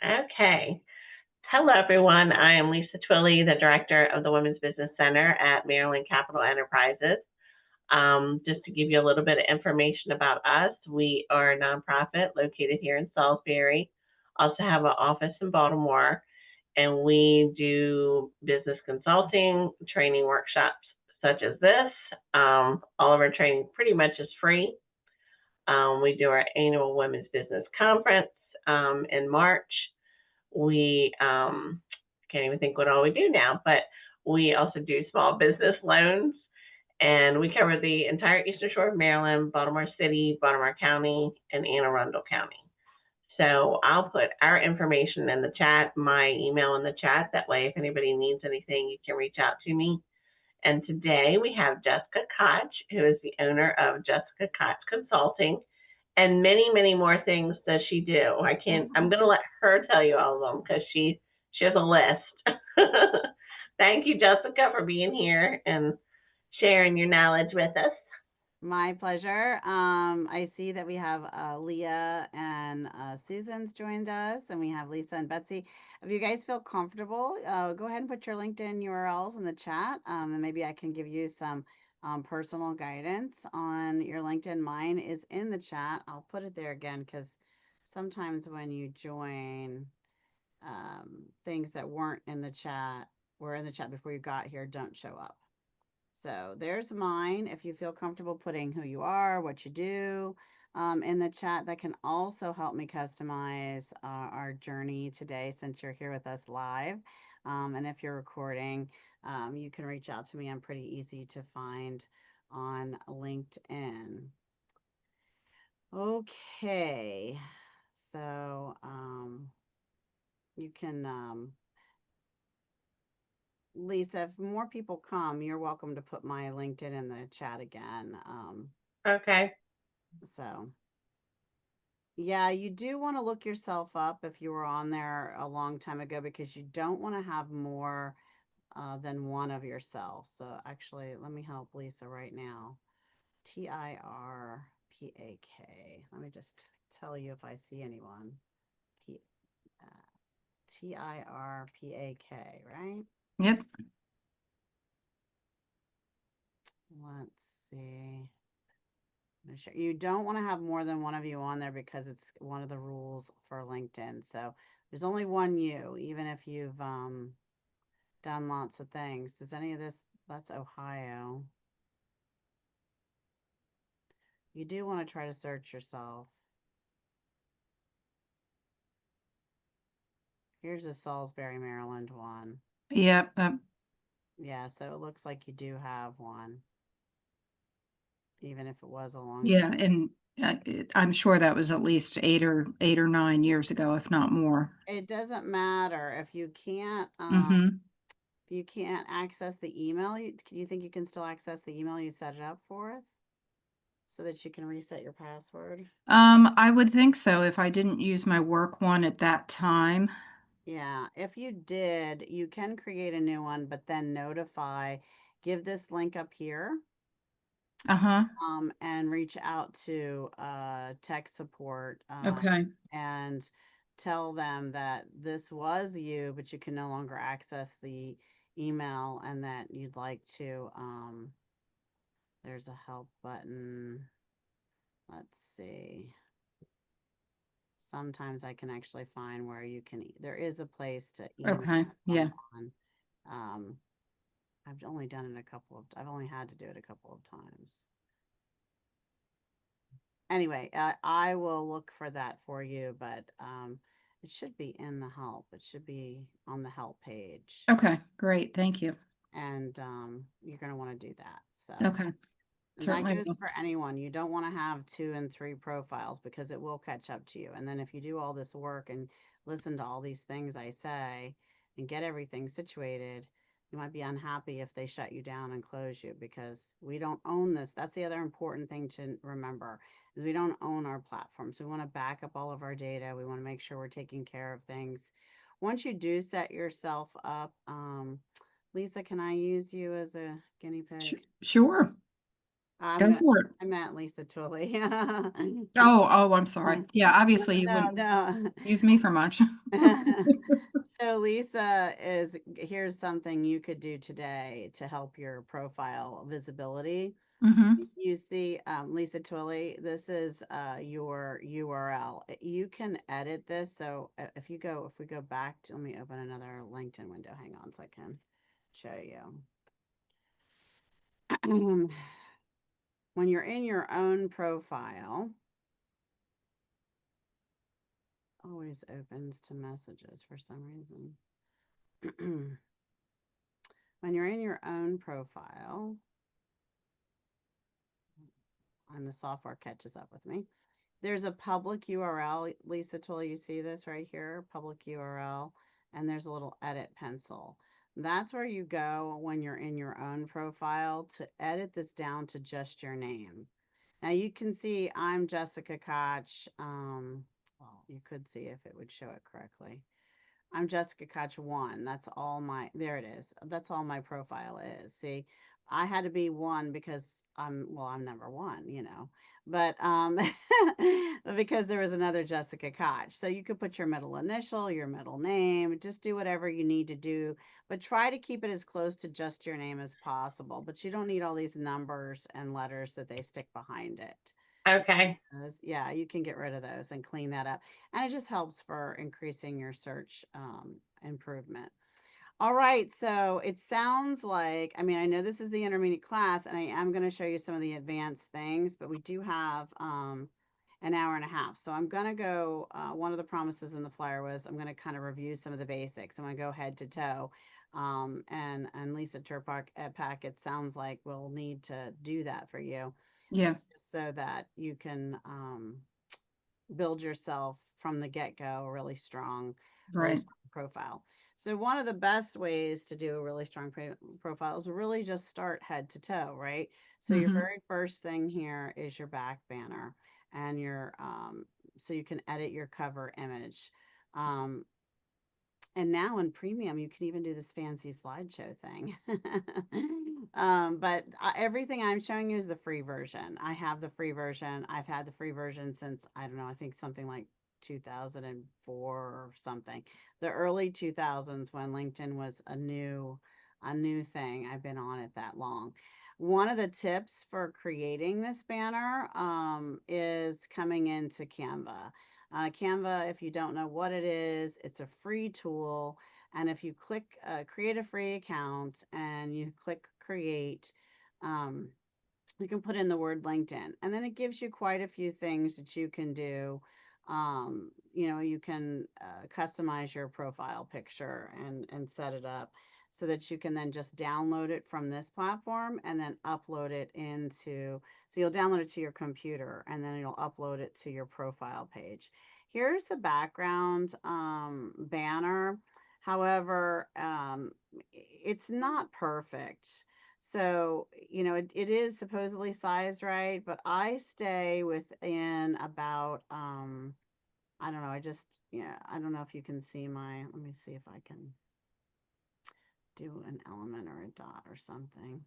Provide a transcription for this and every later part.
Okay. Hello, everyone. I am Lisa Twilley, the director of the Women's Business Center at Maryland Capital Enterprises. Just to give you a little bit of information about us, we are a nonprofit located here in Salisbury. Also have an office in Baltimore, and we do business consulting, training workshops such as this. All of our training pretty much is free. We do our annual Women's Business Conference in March. We can't even think what all we do now, but we also do small business loans, and we cover the entire Eastern Shore of Maryland, Baltimore City, Baltimore County, and Anne Arundel County. So I'll put our information in the chat, my email in the chat. That way, if anybody needs anything, you can reach out to me. And today we have Jessica Koch, who is the owner of Jessica Koch Consulting, and many, many more things does she do. I'm going to let her tell you all of them because she has a list. Thank you, Jessica, for being here and sharing your knowledge with us. My pleasure. I see that we have Leah and Susan's joined us, and we have Lisa and Betsy. If you guys feel comfortable, go ahead and put your LinkedIn URLs in the chat, and maybe I can give you some personal guidance on your LinkedIn. Mine is in the chat. I'll put it there again because sometimes when you join, things that weren't in the chat, were in the chat before you got here, don't show up. So there's mine. If you feel comfortable putting who you are, what you do in the chat, that can also help me customize our journey today since you're here with us live. And if you're recording, you can reach out to me. I'm pretty easy to find on LinkedIn. Okay. So you can Lisa, if more people come, you're welcome to put my LinkedIn in the chat again. Okay. So, yeah, you do want to look yourself up if you were on there a long time ago because you don't want to have more than one of yourself. So, actually, let me help Lisa right now. TIRPAK. Let me just tell you if I see anyone. P TIRPAK, right? Yep. Let's see. You don't want to have more than one of you on there because it's one of the rules for LinkedIn. So there's only one you, even if you've done lots of things. Does any of this, that's Ohio. You do want to try to search yourself. Here's a Salisbury, Maryland one. Yep. Yeah, so it looks like you do have one, even if it was a long Yeah, time. and I'm sure that was at least 8 or 9 years ago, if not more. It doesn't matter if you can't Mm-hmm. if you can't access the email. You think you can still access the email you set it up for us so that you can reset your password? I would think so if I didn't use my work one at that time. Yeah, if you did, you can create a new one, but then give this link up here, Uh-huh. and reach out to tech support, Okay. and tell them that this was you, but you can no longer access the email and that you'd like to, there's a help button. Let's see. Sometimes I can actually find where you can, there is a place to Okay. email Yeah. someone. Um, I've only done it I've only had to do it a couple of times. Anyway, I will look for that for you, but it should be in the help. It should be on the help page. Okay. Great. Thank you. And you're going to want to do that. So, Okay. and that Certainly goes will. for anyone. You don't want to have 2 and 3 profiles because it will catch up to you. And then if you do all this work and listen to all these things I say and get everything situated, you might be unhappy if they shut you down and close you because we don't own this. That's the other important thing to remember is we don't own our platforms. We want to back up all of our data. We want to make sure we're taking care of things. Once you do set yourself up, Lisa, can I use you as a guinea pig? Sure. Go for it. I meant Lisa Twilley. Oh, I'm sorry. Yeah, obviously you No, wouldn't no. use me for much. So Lisa here's something you could do today to help your profile visibility. Mm-hmm. You see, Lisa Twilley, this is your URL. You can edit this. So if we go back to, let me open another LinkedIn window. Hang on so I can show you. When you're in your own profile, always opens to messages for some reason. When you're in your own profile, and the software catches up with me, there's a public URL. Lisa told you see this right here, public URL, and there's a little edit pencil. That's where you go when you're in your own profile to edit this down to just your name. Now you can see I'm Jessica Koch. Well, you could see if it would show it correctly. I'm Jessica Koch 1. That's all my, there it is. That's all my profile is. See, I had to be 1 because I'm number 1, but because there was another Jessica Koch. So you could put your middle initial, your middle name, just do whatever you need to do, but try to keep it as close to just your name as possible. But you don't need all these numbers and letters that they stick behind it. Okay. Yeah, you can get rid of those and clean that up. And it just helps for increasing your search improvement. All right, so it sounds like, I mean, I know this is the intermediate class, and I am going to show you some of the advanced things, but we do have an hour and a half. So I'm going to go, one of the promises in the flyer was I'm going to kind of review some of the basics. I'm going to go head to toe. And Lisa Turpak at PAC, it sounds like we'll need to do that for you. Yeah, So that you can build yourself from the get-go a really strong right. profile. So one of the best ways to do a really strong profile is really just start head to toe, right? So your Mhm. very first thing here is your back banner, and your so you can edit your cover image. And now in premium, you can even do this fancy slideshow thing. But everything I'm showing you is the free version. I have the free version. I've had the free version since, I don't know, I think something like 2004 or something. The early 2000s, when LinkedIn was a new thing. I've been on it that long. One of the tips for creating this banner is coming into Canva. Canva, if you don't know what it is, it's a free tool. And if you click create a free account and you click create, um, you can put in the word LinkedIn. And then it gives you quite a few things that you can do. You can customize your profile picture and set it up so that you can then just download it from this platform and then upload it into, so you'll download it to your computer and then you'll upload it to your profile page. Here's the background banner. However, it's not perfect. So, it is supposedly sized right, but I stay within about, I don't know, I don't know if you can see let me see if I can do an element or a dot or something.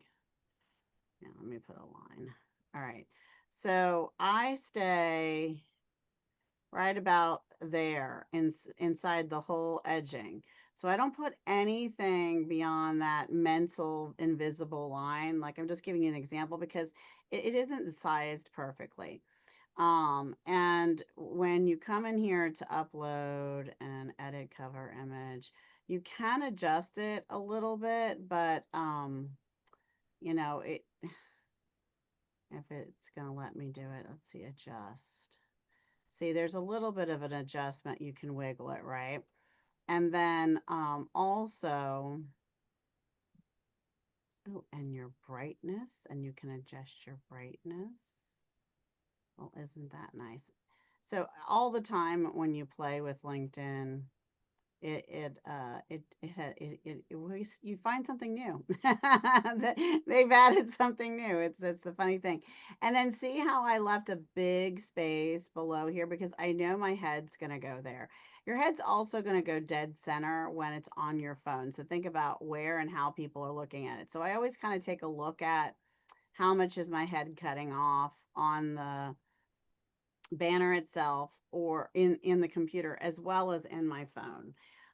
Yeah, let me put a line. All right. So I stay right about there inside the whole edging. So I don't put anything beyond that mental invisible line. Like, I'm just giving you an example because it isn't sized perfectly. And when you come in here to upload and edit cover image, you can adjust it a little bit, but it if it's gonna let me do it, let's see, adjust. See, there's a little bit of an adjustment. You can wiggle it, right? And then also, oh, and your brightness, and you can adjust your brightness. Well, isn't that nice? So all the time when you play with LinkedIn, you find something new. They've added something new. It's the funny thing. And then see how I left a big space below here because I know my head's going to go there. Your head's also going to go dead center when it's on your phone. So think about where and how people are looking at it. So I always kind of take a look at how much is my head cutting off on the banner itself or in the computer as well as in my phone.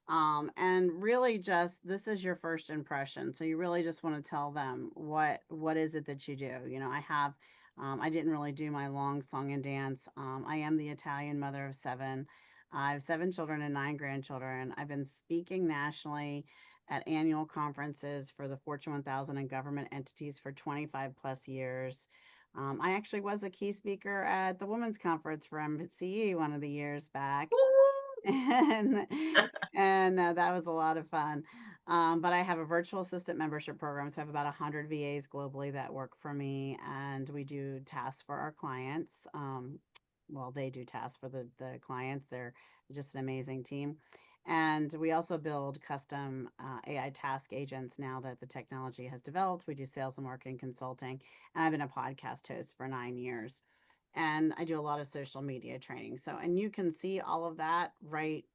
And really just this is your first impression, so you really just want to tell them what is it that you do. I didn't really do my long song and dance. I am the Italian mother of seven. I have 7 children and 9 grandchildren. I've been speaking nationally at annual conferences for the Fortune 1000 and government entities for 25 plus years. I actually was a key speaker at the Women's Conference for MCE one of the years back, and that was a lot of fun. But I have a virtual assistant membership program, so I have about 100 VAs globally that work for me, and we do tasks for our clients. Well, they do tasks for the clients. They're just an amazing team. And we also build custom AI task agents now that the technology has developed. We do sales and marketing consulting, and I've been a podcast host for 9 years. And I do a lot of social media training. So, and you can see all of that right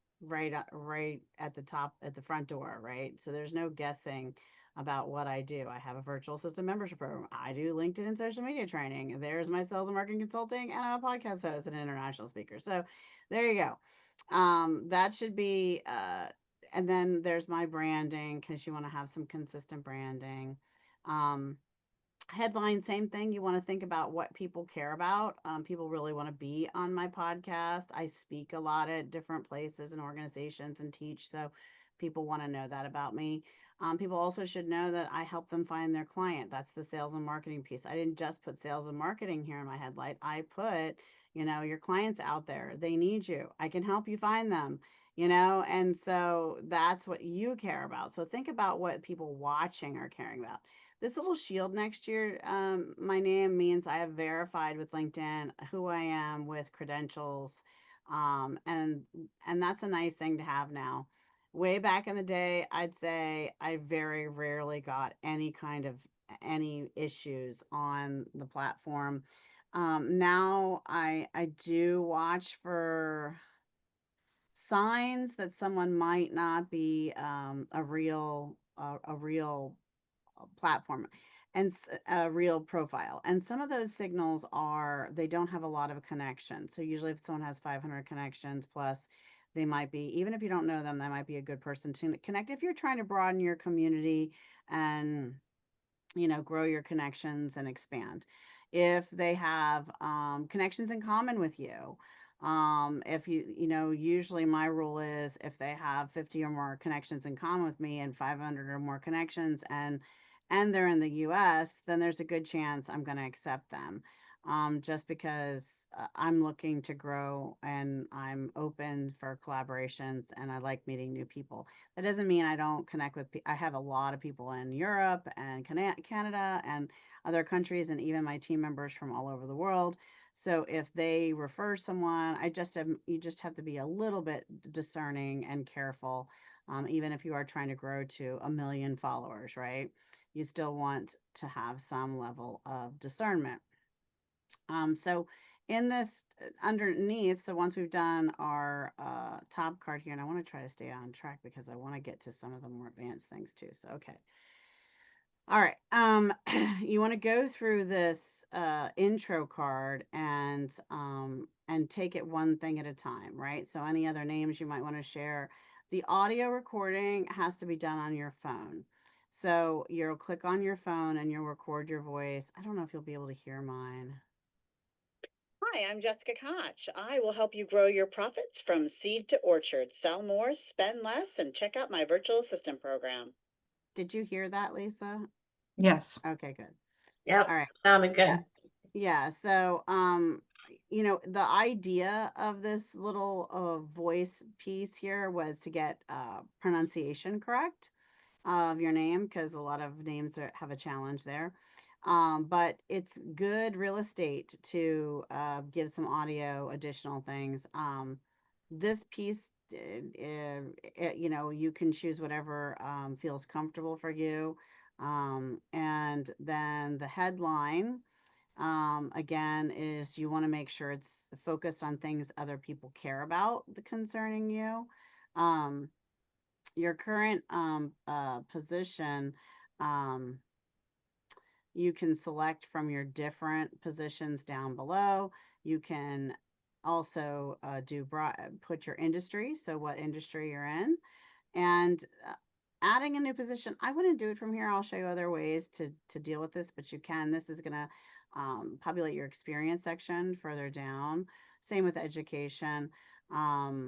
at the top at the front door, right? So there's no guessing about what I do. I have a virtual assistant membership program. I do LinkedIn and social media training. There's my sales and marketing consulting, and I'm a podcast host and an international speaker. So there you go. That should be, and then there's my branding because you want to have some consistent branding. Um, Headline, same thing. You want to think about what people care about. People really want to be on my podcast. I speak a lot at different places and organizations and teach, so people want to know that about me. People also should know that I help them find their client. That's the sales and marketing piece. I didn't just put sales and marketing here in my headlight. I put, your clients out there. They need you. I can help you find them. And so that's what you care about. So think about what people watching are caring about. This little shield next year, my name means I have verified with LinkedIn who I am with credentials, and that's a nice thing to have now. Way back in the day, I'd say I very rarely got any issues on the platform. Now I do watch for signs that someone might not be a real platform and a real profile. And some of those signals are they don't have a lot of connections. So usually if someone has 500 connections plus, they might be, even if you don't know them, that might be a good person to connect if you're trying to broaden your community and grow your connections and expand. If they have connections in common with you, if usually my rule is if they have 50 or more connections in common with me and 500 or more connections and they're in the US, then there's a good chance I'm going to accept them. Just because I'm looking to grow and I'm open for collaborations and I like meeting new people. That doesn't mean I don't connect with I have a lot of people in Europe and Canada and other countries and even my team members from all over the world. So if they refer someone, you just have to be a little bit discerning and careful. Even if you are trying to grow to 1 million followers, right? You still want to have some level of discernment. So in this underneath, so once we've done our top card here, and I want to try to stay on track because I want to get to some of the more advanced things too. So, okay. All right. You want to go through this intro card and take it one thing at a time, right? So any other names you might want to share. The audio recording has to be done on your phone. So you'll click on your phone and you'll record your voice. I don't know if you'll be able to hear mine. Hi, I'm Jessica Koch. I will help you grow your profits from seed to orchard. Sell more, spend less, and check out my virtual assistant program. Did you hear that, Lisa? Yes. Okay, good. Yep, All right. sounded Yeah. good. Yeah. So, the idea of this little voice piece here was to get pronunciation correct of your name because a lot of names have a challenge there. But it's good real estate to give some audio additional things. This piece, you can choose whatever feels comfortable for you. And then the headline, again, is you want to make sure it's focused on things other people care about concerning you. Um, your current position, um, You can select from your different positions down below. You can also put your industry, so what industry you're in, and adding a new position. I wouldn't do it from here. I'll show you other ways to deal with this, but you can. This is going to populate your experience section further down. Same with education. My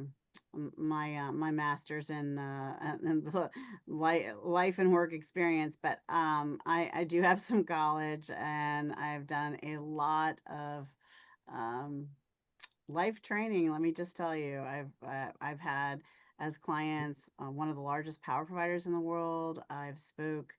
master's in the life and work experience, but I do have some college, and I've done a lot of um, life training. Let me just tell you, I've had as clients one of the largest power providers in the world. I've spoke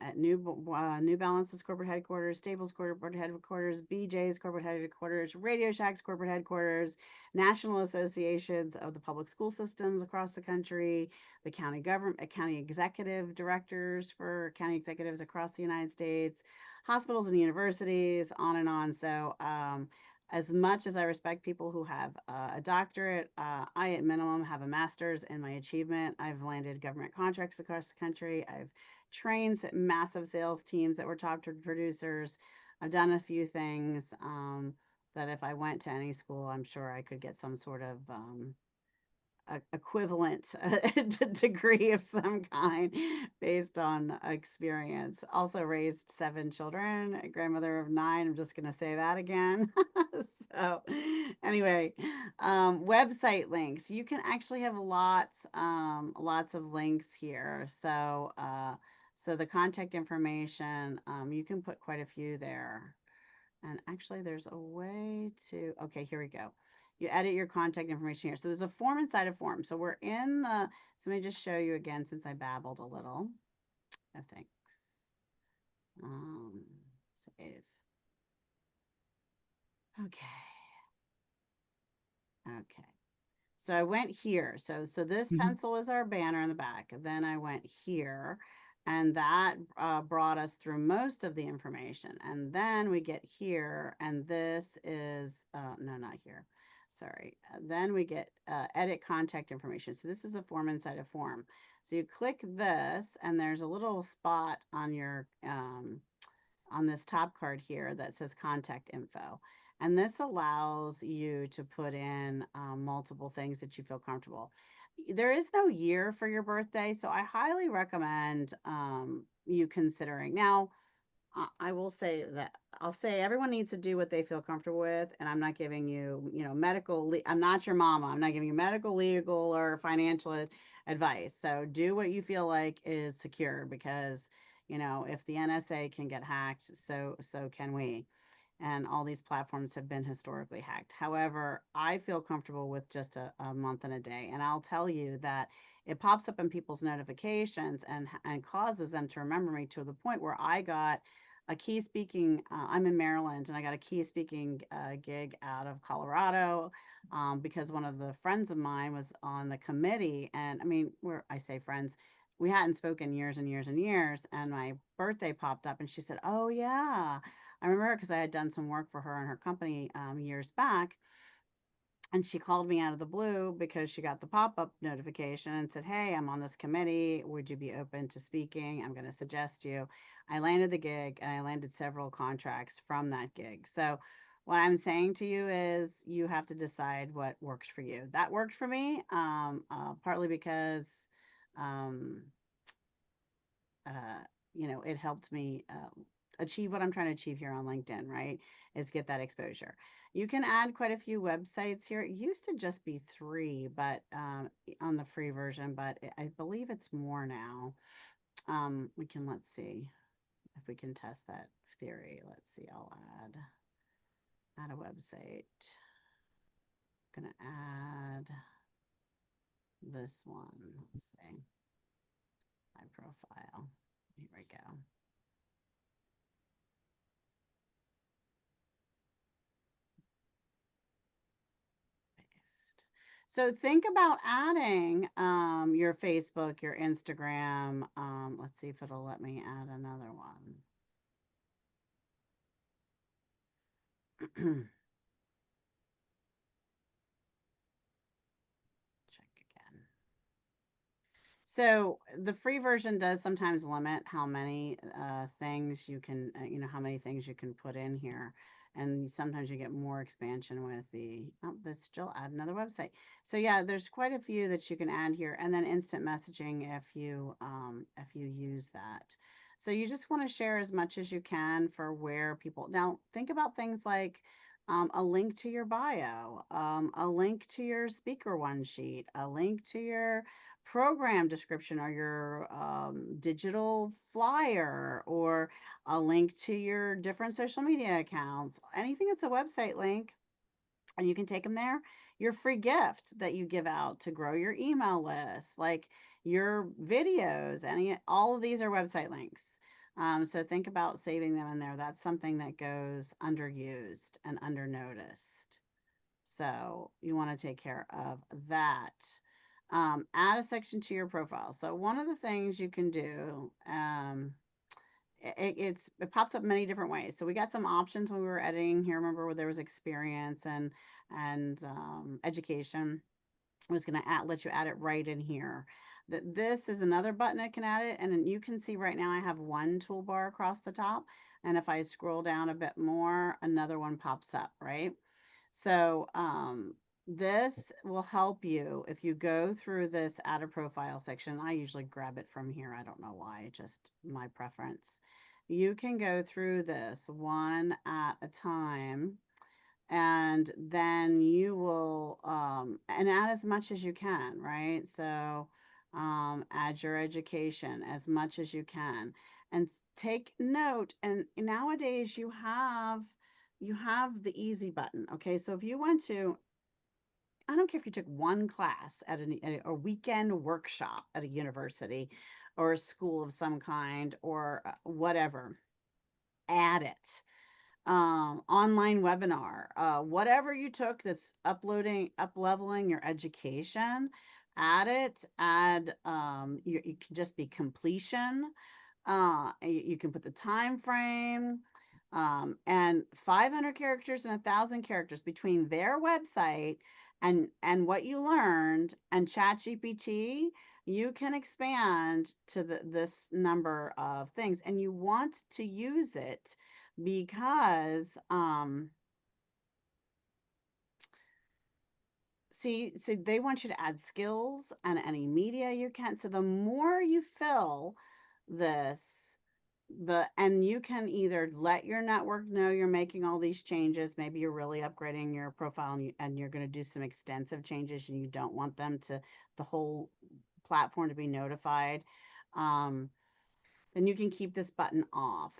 at New Balance's corporate headquarters, Staples corporate headquarters, BJ's corporate headquarters, Radio Shack's corporate headquarters, national associations of the public school systems across the country, the county government, county executive directors for county executives across the United States, hospitals and universities, on and on. So as much as I respect people who have a doctorate, I at minimum have a master's in my achievement. I've landed government contracts across the country. I've trained massive sales teams that were top producers. I've done a few things that if I went to any school, I'm sure I could get some sort of equivalent degree of some kind based on experience. Also raised 7 children, a grandmother of 9. I'm just going to say that again. So anyway, website links. You can actually have lots of links here. So so the contact information, you can put quite a few there. And actually there's a way to, okay, here we go. You edit your contact information here. So there's a form inside a form. So we're in the, so let me just show you again since I babbled a little. Oh, thanks. Save. Okay. Okay. So I went here. So this pencil is our banner in the back. Then I went here, and that brought us through most of the information. And then we get here, and this is, no, not here. Sorry. Then we get edit contact information. So this is a form inside a form. So you click this, and there's a little spot on your, on this top card here that says contact info. And this allows you to put in multiple things that you feel comfortable. There is no year for your birthday, so I highly recommend you considering. Now, I will say that I'll say everyone needs to do what they feel comfortable with, and I'm not giving you, I'm not your mama. I'm not giving you medical, legal, or financial advice. So do what you feel like is secure, because if the NSA can get hacked, so can we. And all these platforms have been historically hacked. However, I feel comfortable with just a month and a day. And I'll tell you that it pops up in people's notifications and causes them to remember me, to the point where I got a key speaking, I'm in Maryland, and I got a key speaking gig out of Colorado because one of the friends of mine was on the committee. And I mean, I say friends, we hadn't spoken years and years and years. And my birthday popped up, and she said, "Oh, yeah. I remember her because I had done some work for her and her company years back." And she called me out of the blue because she got the pop-up notification and said, "Hey, I'm on this committee. Would you be open to speaking? I'm going to suggest you." I landed the gig, and I landed several contracts from that gig. So what I'm saying to you is you have to decide what works for you. That worked for me, partly because, um, uh, it helped me achieve what I'm trying to achieve here on LinkedIn, right? Is get that exposure. You can add quite a few websites here. It used to just be 3, but on the free version, but I believe it's more now. Let's see if we can test that theory. Let's see, I'll add a website. I'm gonna add this one. Let's see, my profile. Here we go. So think about adding your Facebook, your Instagram. Let's see if it'll let me add another one. Check again. So the free version does sometimes limit how many things you can, how many things you can put in here. And sometimes you get more expansion with let's still add another website. So yeah, there's quite a few that you can add here, and then instant messaging if you use that. So you just want to share as much as you can for where people, now think about things like a link to your bio, a link to your speaker one sheet, a link to your program description or your digital flyer, or a link to your different social media accounts, anything that's a website link, and you can take them there. Your free gift that you give out to grow your email list, like your videos, all of these are website links. So think about saving them in there. That's something that goes underused and undernoticed. So you want to take care of that. Add a section to your profile. So one of the things you can do, it pops up many different ways. So we got some options when we were editing here. Remember where there was experience and education. I was going to let you add it right in here. This is another button that can add it, and then you can see right now I have one toolbar across the top, and if I scroll down a bit more, another one pops up, right? So this will help you if you go through this add a profile section. I usually grab it from here. I don't know why, just my preference. You can go through this one at a time, and then you will and add as much as you can, right? So add your education as much as you can, and take note. And nowadays you have the easy button. Okay, so if you went to, I don't care if you took one class at a weekend workshop at a university or a school of some kind, or whatever, add it. Online webinar, whatever you took that's up leveling your education, add it. Add you can just be completion. You can put the time frame, and 500 characters and 1,000 characters between their website and what you learned and ChatGPT. You can expand to this number of things, and you want to use it because see, so they want you to add skills and any media you can. So the more you fill this, and you can either let your network know you're making all these changes. Maybe you're really upgrading your profile, and you're going to do some extensive changes, and you don't want them to, the whole platform, to be notified. Then you can keep this button off.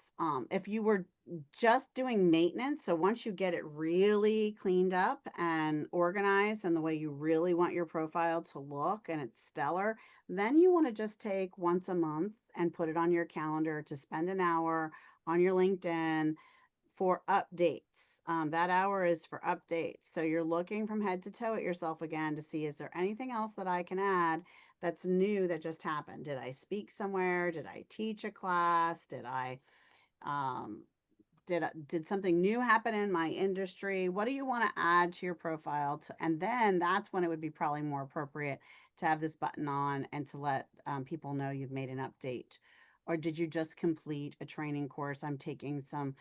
If you were just doing maintenance, so once you get it really cleaned up and organized and the way you really want your profile to look and it's stellar, then you want to just take once a month and put it on your calendar to spend an hour on your LinkedIn for updates. That hour is for updates. So you're looking from head to toe at yourself again to see, is there anything else that I can add that's new that just happened? Did I speak somewhere? Did I teach a class? Did I did something new happen in my industry? What do you want to add to your profile? And then that's when it would be probably more appropriate to have this button on and to let people know you've made an update. Or did you just complete a training course? I'm taking some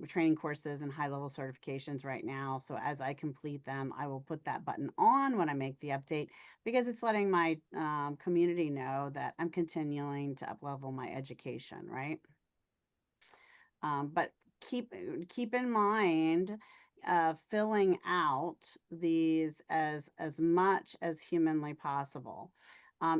training courses and high-level certifications right now. So as I complete them, I will put that button on when I make the update, because it's letting my community know that I'm continuing to up-level my education, right? But keep in mind filling out these as much as humanly possible.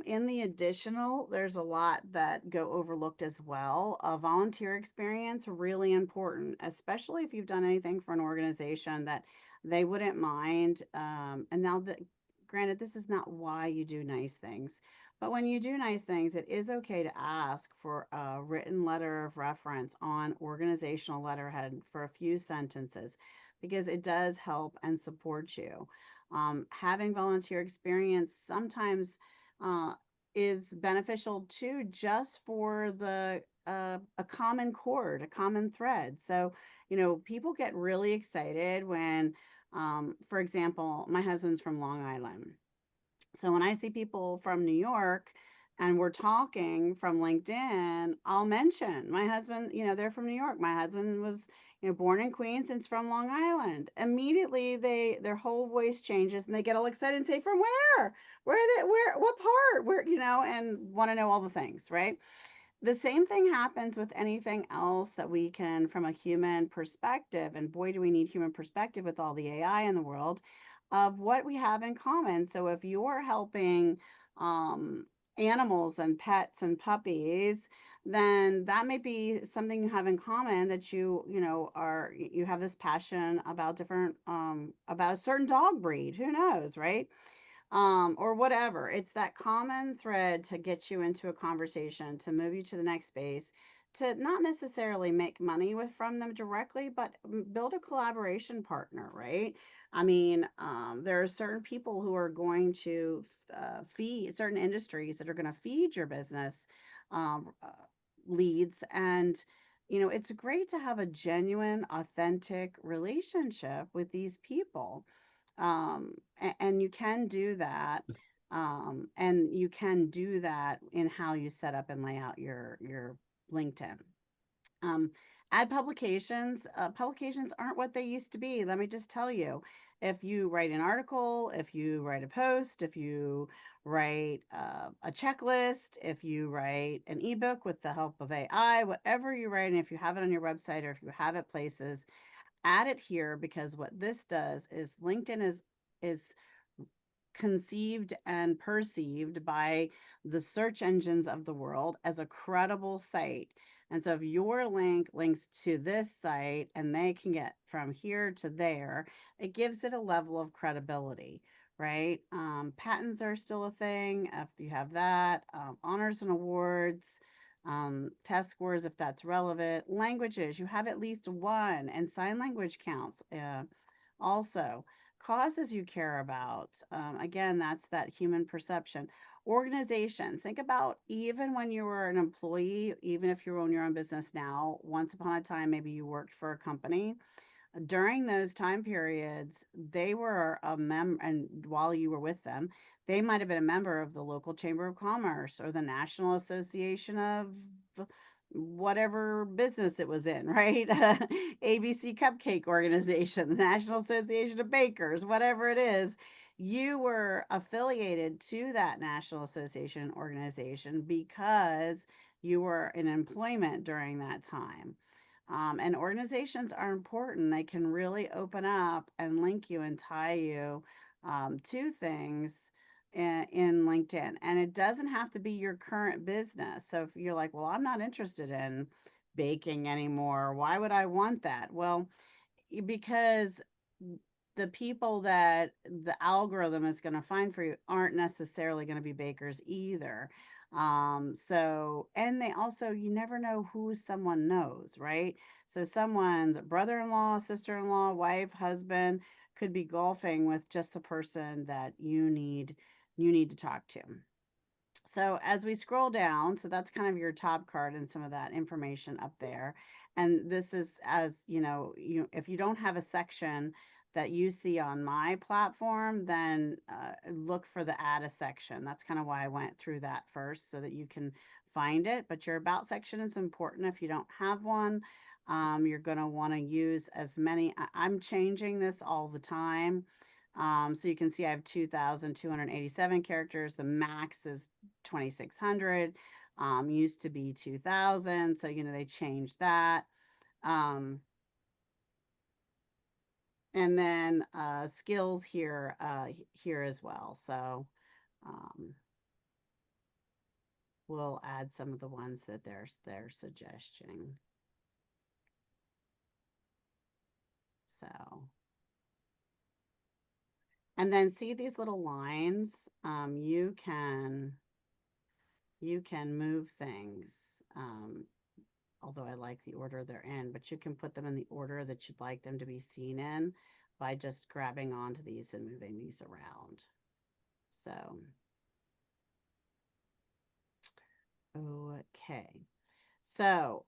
In the additional, there's a lot that go overlooked as well. Volunteer experience, really important, especially if you've done anything for an organization that they wouldn't mind. And now that, granted, this is not why you do nice things, but when you do nice things, it is okay to ask for a written letter of reference on organizational letterhead for a few sentences, because it does help and support you. Having volunteer experience sometimes is beneficial too, just for a common chord, a common thread. So, people get really excited when, for example, my husband's from Long Island. So when I see people from New York and we're talking from LinkedIn, I'll mention my husband, they're from New York. My husband was, born in Queens and it's from Long Island. Immediately their whole voice changes and they get all excited and say, from where? What part? And want to know all the things, right? The same thing happens with anything else that we can from a human perspective. And boy, do we need human perspective with all the AI in the world of what we have in common. So if you're helping um, animals and pets and puppies, then that may be something you have in common that you have this passion about about a certain dog breed. Who knows, right? Or whatever. It's that common thread to get you into a conversation, to move you to the next space, to not necessarily make money from them directly, but build a collaboration partner, right? I mean, there are certain people who are going to feed certain industries that are going to feed your business leads. And, it's great to have a genuine, authentic relationship with these people, and you can do that, and you can do that in how you set up and lay out your LinkedIn. um, Ad publications. Publications aren't what they used to be. Let me just tell you, if you write an article, if you write a post, if you write a checklist, if you write an ebook with the help of AI, whatever you write, and if you have it on your website or if you have it places, add it here, because what this does is LinkedIn is conceived and perceived by the search engines of the world as a credible site. And so if your link links to this site and they can get from here to there, it gives it a level of credibility, right? Patents are still a thing if you have that, honors and awards, test scores if that's relevant, languages, you have at least one, and sign language counts. Also, causes you care about. Again, that's that human perception. Organizations, think about even when you were an employee, even if you own your own business now, once upon a time, maybe you worked for a company. During those time periods, they were a member, and while you were with them, they might have been a member of the local chamber of commerce or the National Association of whatever business it was in, right? ABC Cupcake Organization, the National Association of Bakers, whatever it is. You were affiliated to that National Association organization because you were in employment during that time. And organizations are important. They can really open up and link you and tie you to things in LinkedIn. And it doesn't have to be your current business. So if you're like, well, I'm not interested in baking anymore, why would I want that? Well, because the people that the algorithm is going to find for you aren't necessarily going to be bakers either. And they also, you never know who someone knows, right? So someone's brother-in-law, sister-in-law, wife, husband could be golfing with just the person that you need to talk to. So as we scroll down, so that's kind of your top card and some of that information up there. And this is, as if you don't have a section that you see on my platform, then look for the add a section. That's kind of why I went through that first, so that you can find it. But your about section is important. If you don't have one, you're going to want to use as many. I'm changing this all the time. So you can see I have 2,287 characters. The max is 2,600. Used to be 2,000. So, they changed that. And then skills here as well. So we'll add some of the ones that they're suggesting. So, and then see these little lines. You can move things. Although I like the order they're in, but you can put them in the order that you'd like them to be seen in by just grabbing onto these and moving these around. So, okay. So,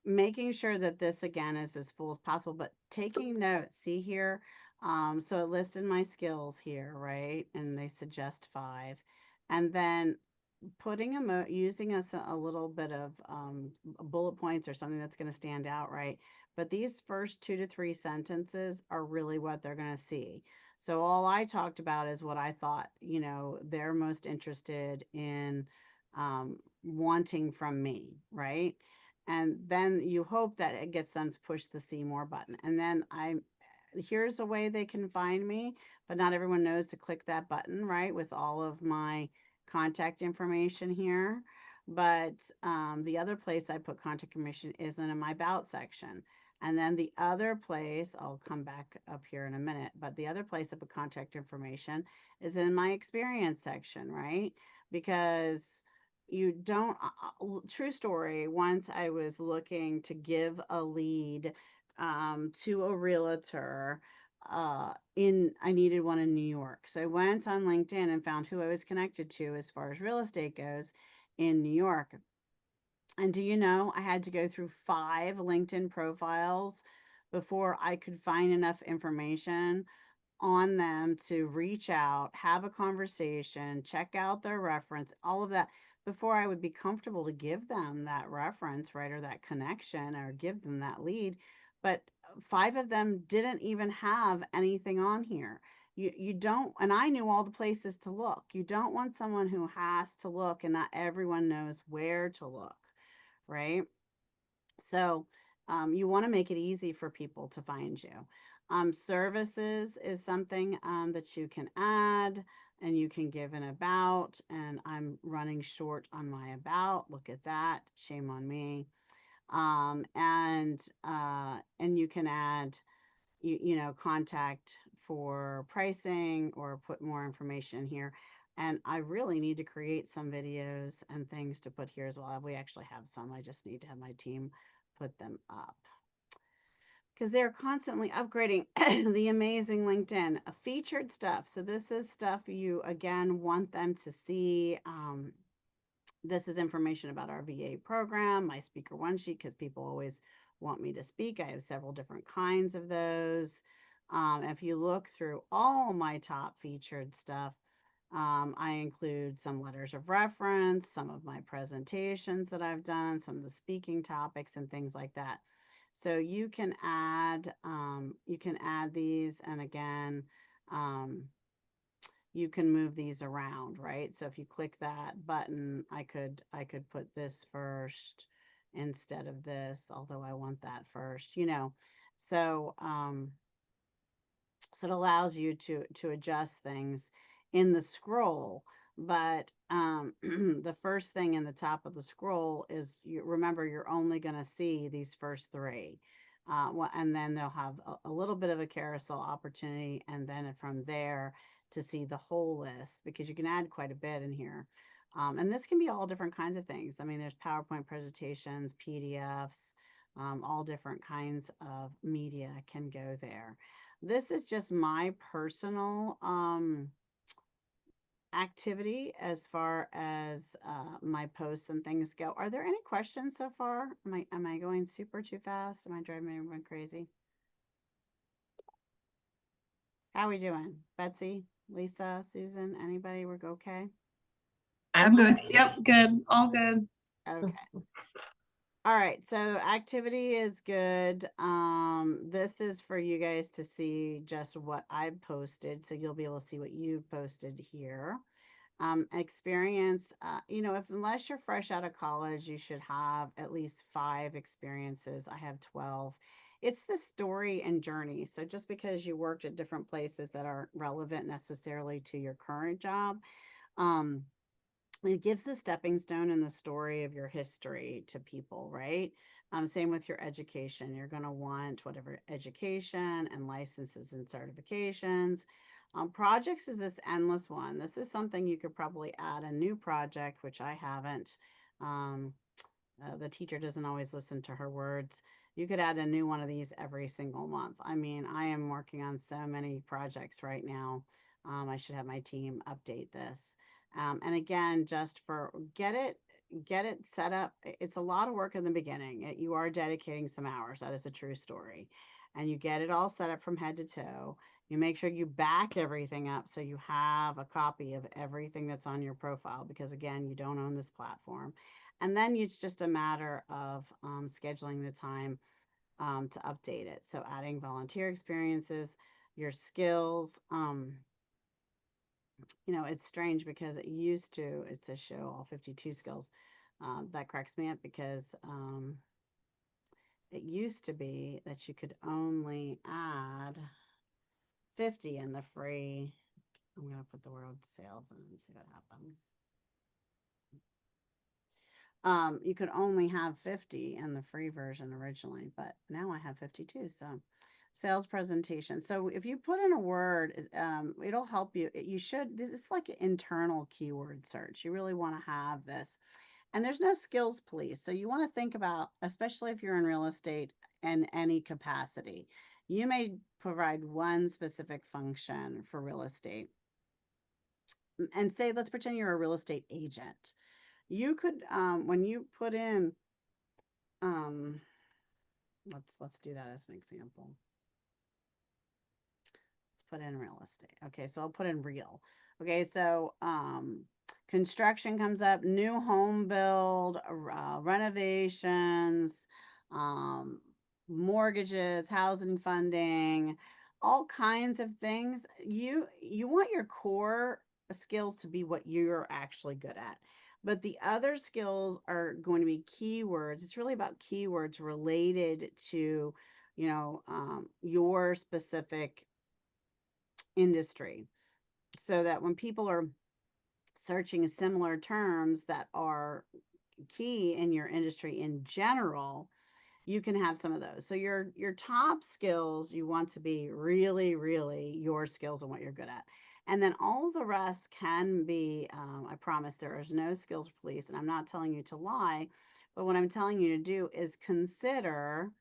making sure that this again is as full as possible, but taking notes. See here, So it listed my skills here, right? And they suggest 5. And then putting using a little bit of bullet points or something that's going to stand out, right? But these first 2 to 3 sentences are really what they're going to see. So all I talked about is what I thought, they're most interested in wanting from me, right? And then you hope that it gets them to push the see more button. And then here's a way they can find me, but not everyone knows to click that button, right? With all of my contact information here. But the other place I put contact information is in my about section. And then the other place, I'll come back up here in a minute, but the other place I put contact information is in my experience section, right? Because you don't, true story, once I was looking to give a lead to a realtor I needed one in New York. So I went on LinkedIn and found who I was connected to as far as real estate goes in New York. And do you know, I had to go through 5 LinkedIn profiles before I could find enough information on them to reach out, have a conversation, check out their reference, all of that before I would be comfortable to give them that reference, right, or that connection or give them that lead. But 5 of them didn't even have anything on here. You don't, and I knew all the places to look. You don't want someone who has to look and not everyone knows where to look, right? So you want to make it easy for people to find you. Services is something that you can add and you can give an about. And I'm running short on my about. Look at that. Shame on me. And you can add, contact for pricing or put more information here. And I really need to create some videos and things to put here as well. We actually have some. I just need to have my team put them up because they're constantly upgrading the amazing LinkedIn featured stuff. So this is stuff you, again, want them to see. This is information about our VA program, my speaker one sheet, because people always want me to speak. I have several different kinds of those. If you look through all my top featured stuff, I include some letters of reference, some of my presentations that I've done, some of the speaking topics and things like that. So you can add these, and again, you can move these around, right? So if you click that button, I could put this first instead of this, although I want that first, So so it allows you to adjust things in the scroll. But the first thing in the top of the scroll is, remember, you're only going to see these first 3. And then they'll have a little bit of a carousel opportunity, and then from there to see the whole list, because you can add quite a bit in here. And this can be all different kinds of things. I mean, there's PowerPoint presentations, PDFs, all different kinds of media can go there. This is just my personal activity as far as my posts and things go. Are there any questions so far? Am I going super too fast? Am I driving everyone crazy? How are we doing? Betsy, Lisa, Susan, anybody? We're okay? I'm good. Yep, good. All good. Okay. All right, so activity is good. This is for you guys to see just what I've posted, so you'll be able to see what you've posted here. Experience, unless you're fresh out of college, you should have at least 5 experiences. I have 12. It's the story and journey. So just because you worked at different places that aren't relevant necessarily to your current job, it gives the stepping stone and the story of your history to people, right? Same with your education. You're going to want whatever education and licenses and certifications. Projects is this endless one. This is something you could probably add a new project, which I haven't. The teacher doesn't always listen to her words. You could add a new one of these every single month. I mean, I am working on so many projects right now. I should have my team update this. And again, just for get it set up. It's a lot of work in the beginning. You are dedicating some hours. That is a true story. And you get it all set up from head to toe. You make sure you back everything up so you have a copy of everything that's on your profile, because again, you don't own this platform. And then it's just a matter of scheduling the time to update it. So adding volunteer experiences, your skills. You know, it's strange because it says show all 52 skills. That cracks me up because it used to be that you could only add 50 in the free. I'm going to put the word sales in and see what happens. You could only have 50 in the free version originally, but now I have 52. So sales presentation. So if you put in a word, it'll help you. This is like an internal keyword search. You really want to have this. And there's no skills police. So you want to think about, especially if you're in real estate in any capacity, you may provide one specific function for real estate. And say, let's pretend you're a real estate agent. You could, when you put in, let's do that as an example. Let's put in real estate. Okay, so I'll put in real. Okay, so construction comes up, new home build, renovations, mortgages, housing funding, all kinds of things. You want your core skills to be what you're actually good at. But the other skills are going to be keywords. It's really about keywords related to, you know, your specific industry, so that when people are searching similar terms that are key in your industry in general, you can have some of those. So your top skills, you want to be really, really your skills and what you're good at. And then all of the rest can be, I promise there is no skills police, and I'm not telling you to lie, but what I'm telling you to do is consider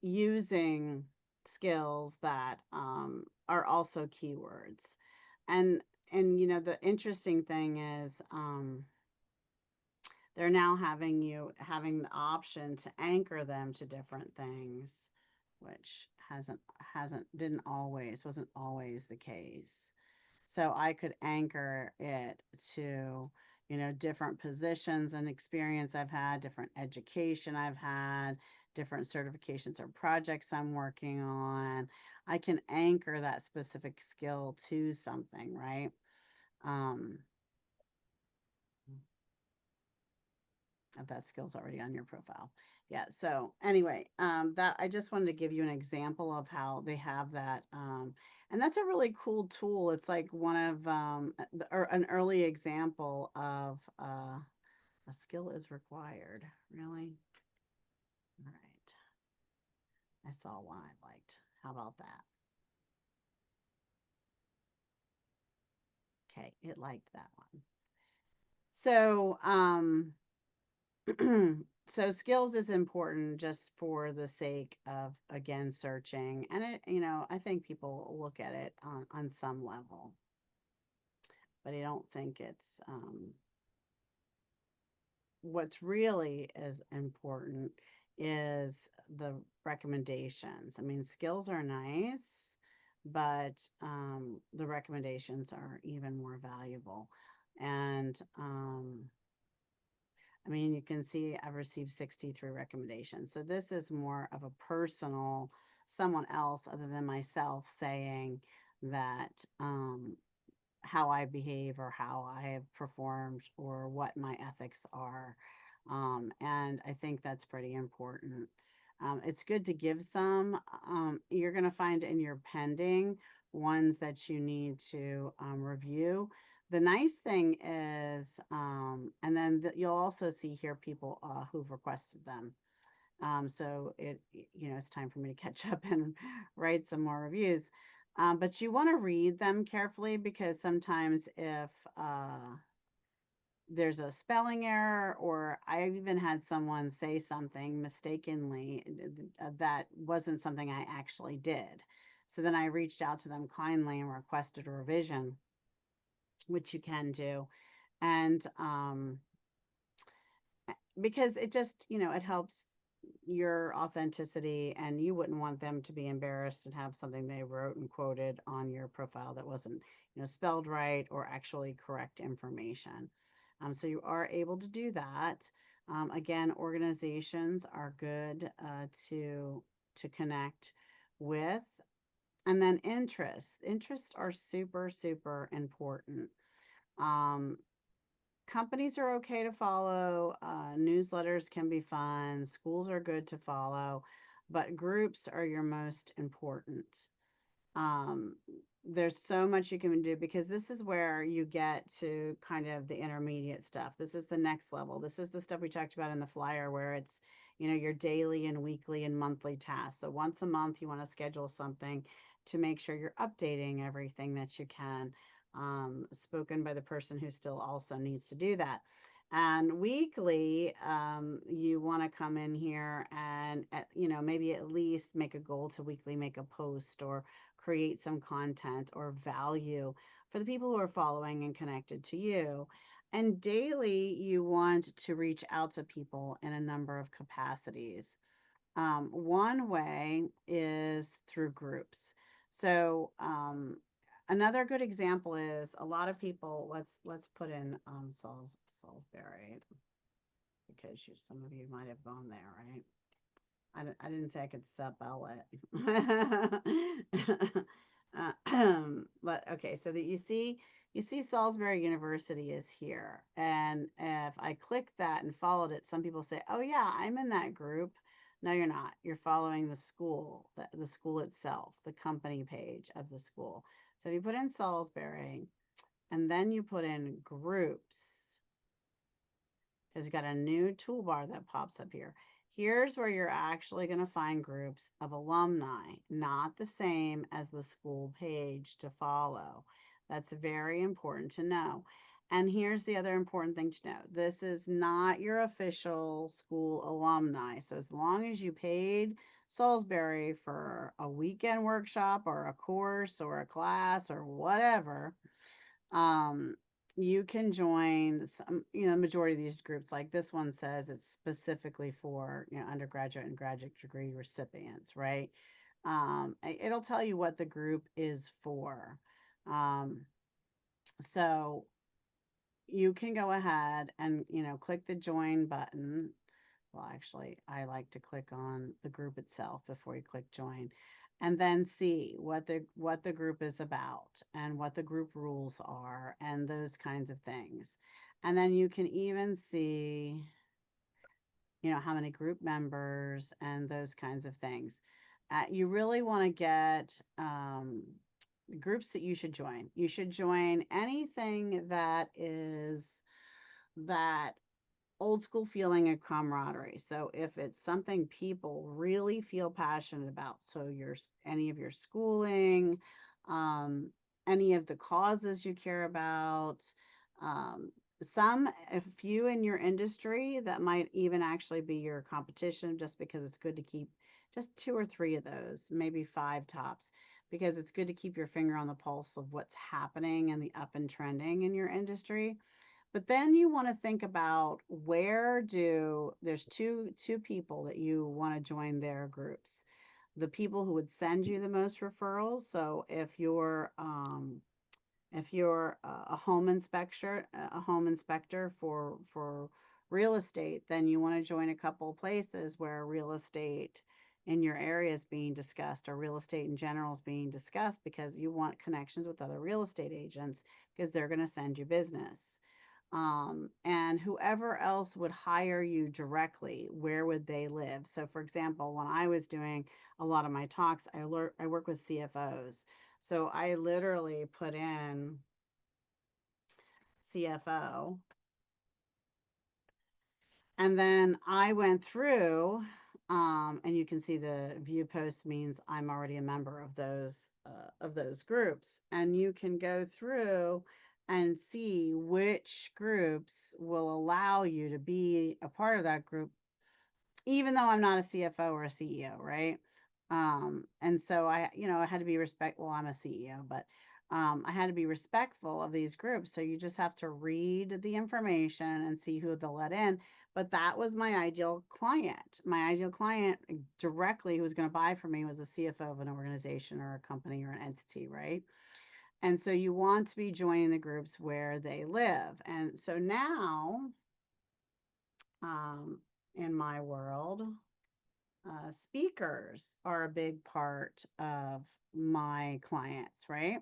using skills that are also keywords. And you know, the interesting thing is they're now having the option to anchor them to different things, which wasn't always the case. So I could anchor it to, you know, different positions and experience I've had, different education I've had, different certifications or projects I'm working on. I can anchor that specific skill to something, right? That skill's already on your profile. Yeah. So anyway, that I just wanted to give you an example of how they have that. And that's a really cool tool. It's like one of or an early example of a skill is required. Really? All right. I saw one I liked. How about that? Okay, it liked that one. So so skills is important just for the sake of, again, searching. And it, you know, I think people look at it on some level, but I don't think it's what's really as important is the recommendations. I mean, skills are nice, but the recommendations are even more valuable. And I mean, you can see I've received 63 recommendations. So this is more of a personal, someone else other than myself saying that how I behave or how I have performed or what my ethics are. And I think that's pretty important. It's good to give some. You're going to find in your pending ones that you need to review. The nice thing is, and then you'll also see here people who've requested them. So you know, it's time for me to catch up and write some more reviews. But you want to read them carefully, because sometimes if there's a spelling error, or I even had someone say something mistakenly that wasn't something I actually did. So then I reached out to them kindly and requested a revision, which you can do. And because it just, you know, it helps your authenticity, and you wouldn't want them to be embarrassed and have something they wrote and quoted on your profile that wasn't, spelled right or actually correct information. So you are able to do that. Again, organizations are good to connect with. And then interests. Interests are super, super important. Um, Companies are okay to follow. Newsletters can be fun. Schools are good to follow, but groups are your most important. Um, there's so much you can do because this is where you get to kind of the intermediate stuff. This is the next level. This is the stuff we talked about in the flyer where it's, your daily and weekly and monthly tasks. So once a month, you want to schedule something to make sure you're updating everything that you can, spoken by the person who still also needs to do that. And weekly, you want to come in here and, maybe at least make a goal to weekly make a post or create some content or value for the people who are following and connected to you. And daily, you want to reach out to people in a number of capacities. One way is through groups. So another good example is a lot of people. Let's put in Salisbury because some of you might have gone there, right? I didn't say I could spell it. But okay, so that you see Salisbury University is here. And if I click that and followed it, some people say, oh yeah, I'm in that group. No, you're not. You're following the school, the school itself, the company page of the school. So if you put in Salisbury and then you put in groups, because you got a new toolbar that pops up here. Here's where you're actually going to find groups of alumni, not the same as the school page to follow. That's very important to know. And here's the other important thing to know. This is not your official school alumni. So as long as you paid Salisbury for a weekend workshop or a course or a class or whatever, you can join some, majority of these groups. Like this one says it's specifically for, undergraduate and graduate degree recipients, right? It'll tell you what the group is for. So you can go ahead and, click the join button. Well, actually, I like to click on the group itself before you click join, and then see what the group is about and what the group rules are and those kinds of things. And then you can even see, how many group members and those kinds of things. You really want to get groups that you should join. You should join anything that is that old school feeling of camaraderie. So if it's something people really feel passionate about, so any of your schooling, any of the causes you care about, a few in your industry that might even actually be your competition, just because it's good to keep just 2 or 3 of those, maybe 5 tops, because it's good to keep your finger on the pulse of what's happening and the up and trending in your industry. But then you want to think about there's two people that you want to join their groups. The people who would send you the most referrals. So if you're a home inspector for real estate, then you want to join a couple places where real estate in your area is being discussed, or real estate in general is being discussed, because you want connections with other real estate agents because they're going to send you business. And whoever else would hire you directly, where would they live? So for example, when I was doing a lot of my talks, I work with CFOs. So I literally put in CFO, and then I went through, and you can see the view post means I'm already a member of those groups. And you can go through and see which groups will allow you to be a part of that group, even though I'm not a CFO or a CEO, right? And so I had to be respectful. I'm a CEO, but I had to be respectful of these groups. So you just have to read the information and see who they'll let in. But that was my ideal client. My ideal client directly who was going to buy from me was a CFO of an organization or a company or an entity, right? And so you want to be joining the groups where they live. And so now, in my world, speakers are a big part of my clients, right?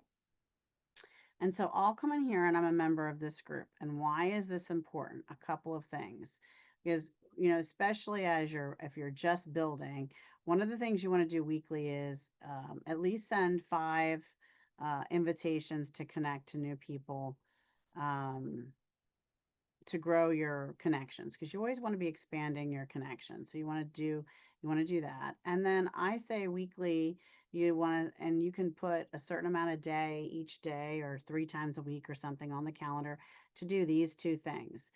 And so I'll come in here and I'm a member of this group. And why is this important? A couple of things. Because, especially if you're just building, one of the things you want to do weekly is at least send 5 invitations to connect to new people, to grow your connections, because you always want to be expanding your connections. So you want to do that. And then I say weekly, and you can put a certain amount of day each day or 3 times a week or something on the calendar to do these 2 things.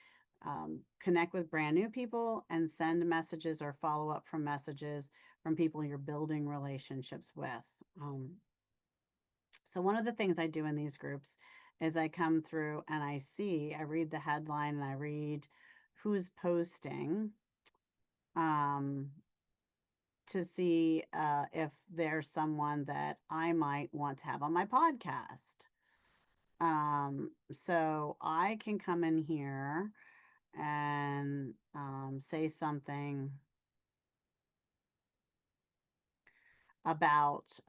Connect with brand new people and send messages or follow up from messages from people you're building relationships with. So one of the things I do in these groups is I come through and I read the headline and I read who's posting, to see if there's someone that I might want to have on my podcast. So I can come in here and say something about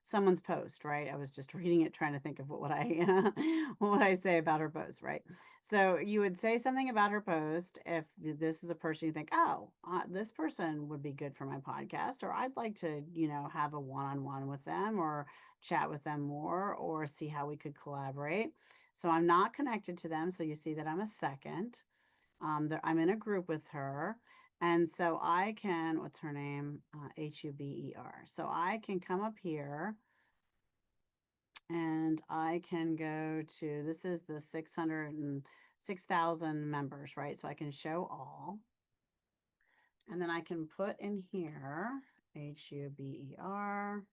someone's post, right? I was just reading it, trying to think of what would I what would I say about her post, right? So you would say something about her post if this is a person you think, oh, this person would be good for my podcast, or I'd like to, have a one-on-one with them or chat with them more or see how we could collaborate. So I'm not connected to them. So you see that I'm a second. I'm in a group with her. And so I can, what's her name? Huber. So I can come up here and I can go to, this is the 606,000 members, right? So I can show all. And then I can put in here, Huber.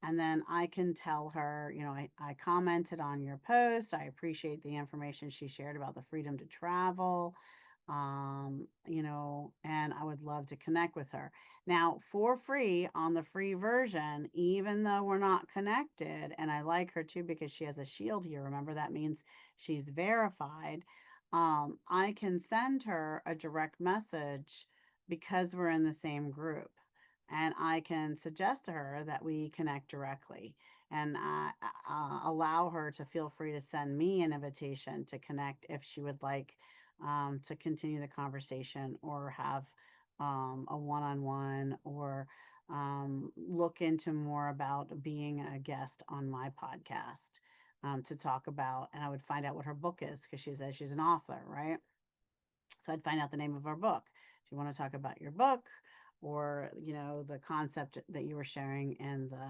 And then I can tell her, I commented on your post. I appreciate the information she shared about the freedom to travel. And I would love to connect with her. Now, for free on the free version, even though we're not connected, and I like her too because she has a shield here. Remember, that means she's verified. I can send her a direct message because we're in the same group. And I can suggest to her that we connect directly and allow her to feel free to send me an invitation to connect if she would like to continue the conversation or have a one-on-one or look into more about being a guest on my podcast to talk about. And I would find out what her book is because she says she's an author, right? So I'd find out the name of her book. If you want to talk about your book or, the concept that you were sharing in the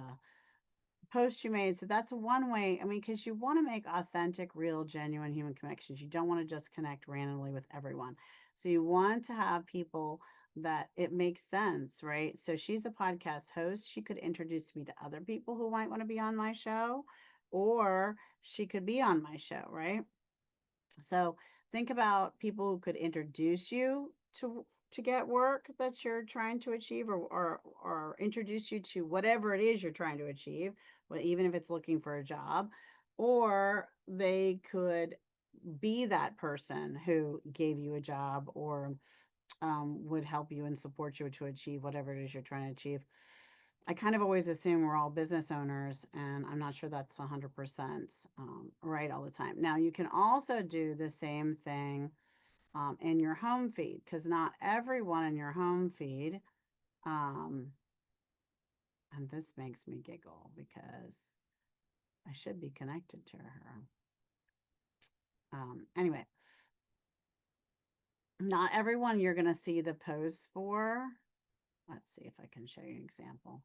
post you made. So that's one way. I mean, because you want to make authentic, real, genuine human connections. You don't want to just connect randomly with everyone. So you want to have people that it makes sense, right? So she's a podcast host. She could introduce me to other people who might want to be on my show, or she could be on my show, right? So think about people who could introduce you to get work that you're trying to achieve, or introduce you to whatever it is you're trying to achieve, well, even if it's looking for a job, or they could be that person who gave you a job or would help you and support you to achieve whatever it is you're trying to achieve. I kind of always assume we're all business owners, and I'm not sure that's 100% right all the time. Now, you can also do the same thing in your home feed, because not everyone in your home feed, and this makes me giggle because I should be connected to her. Anyway, not everyone you're going to see the posts for. Let's see if I can show you an example.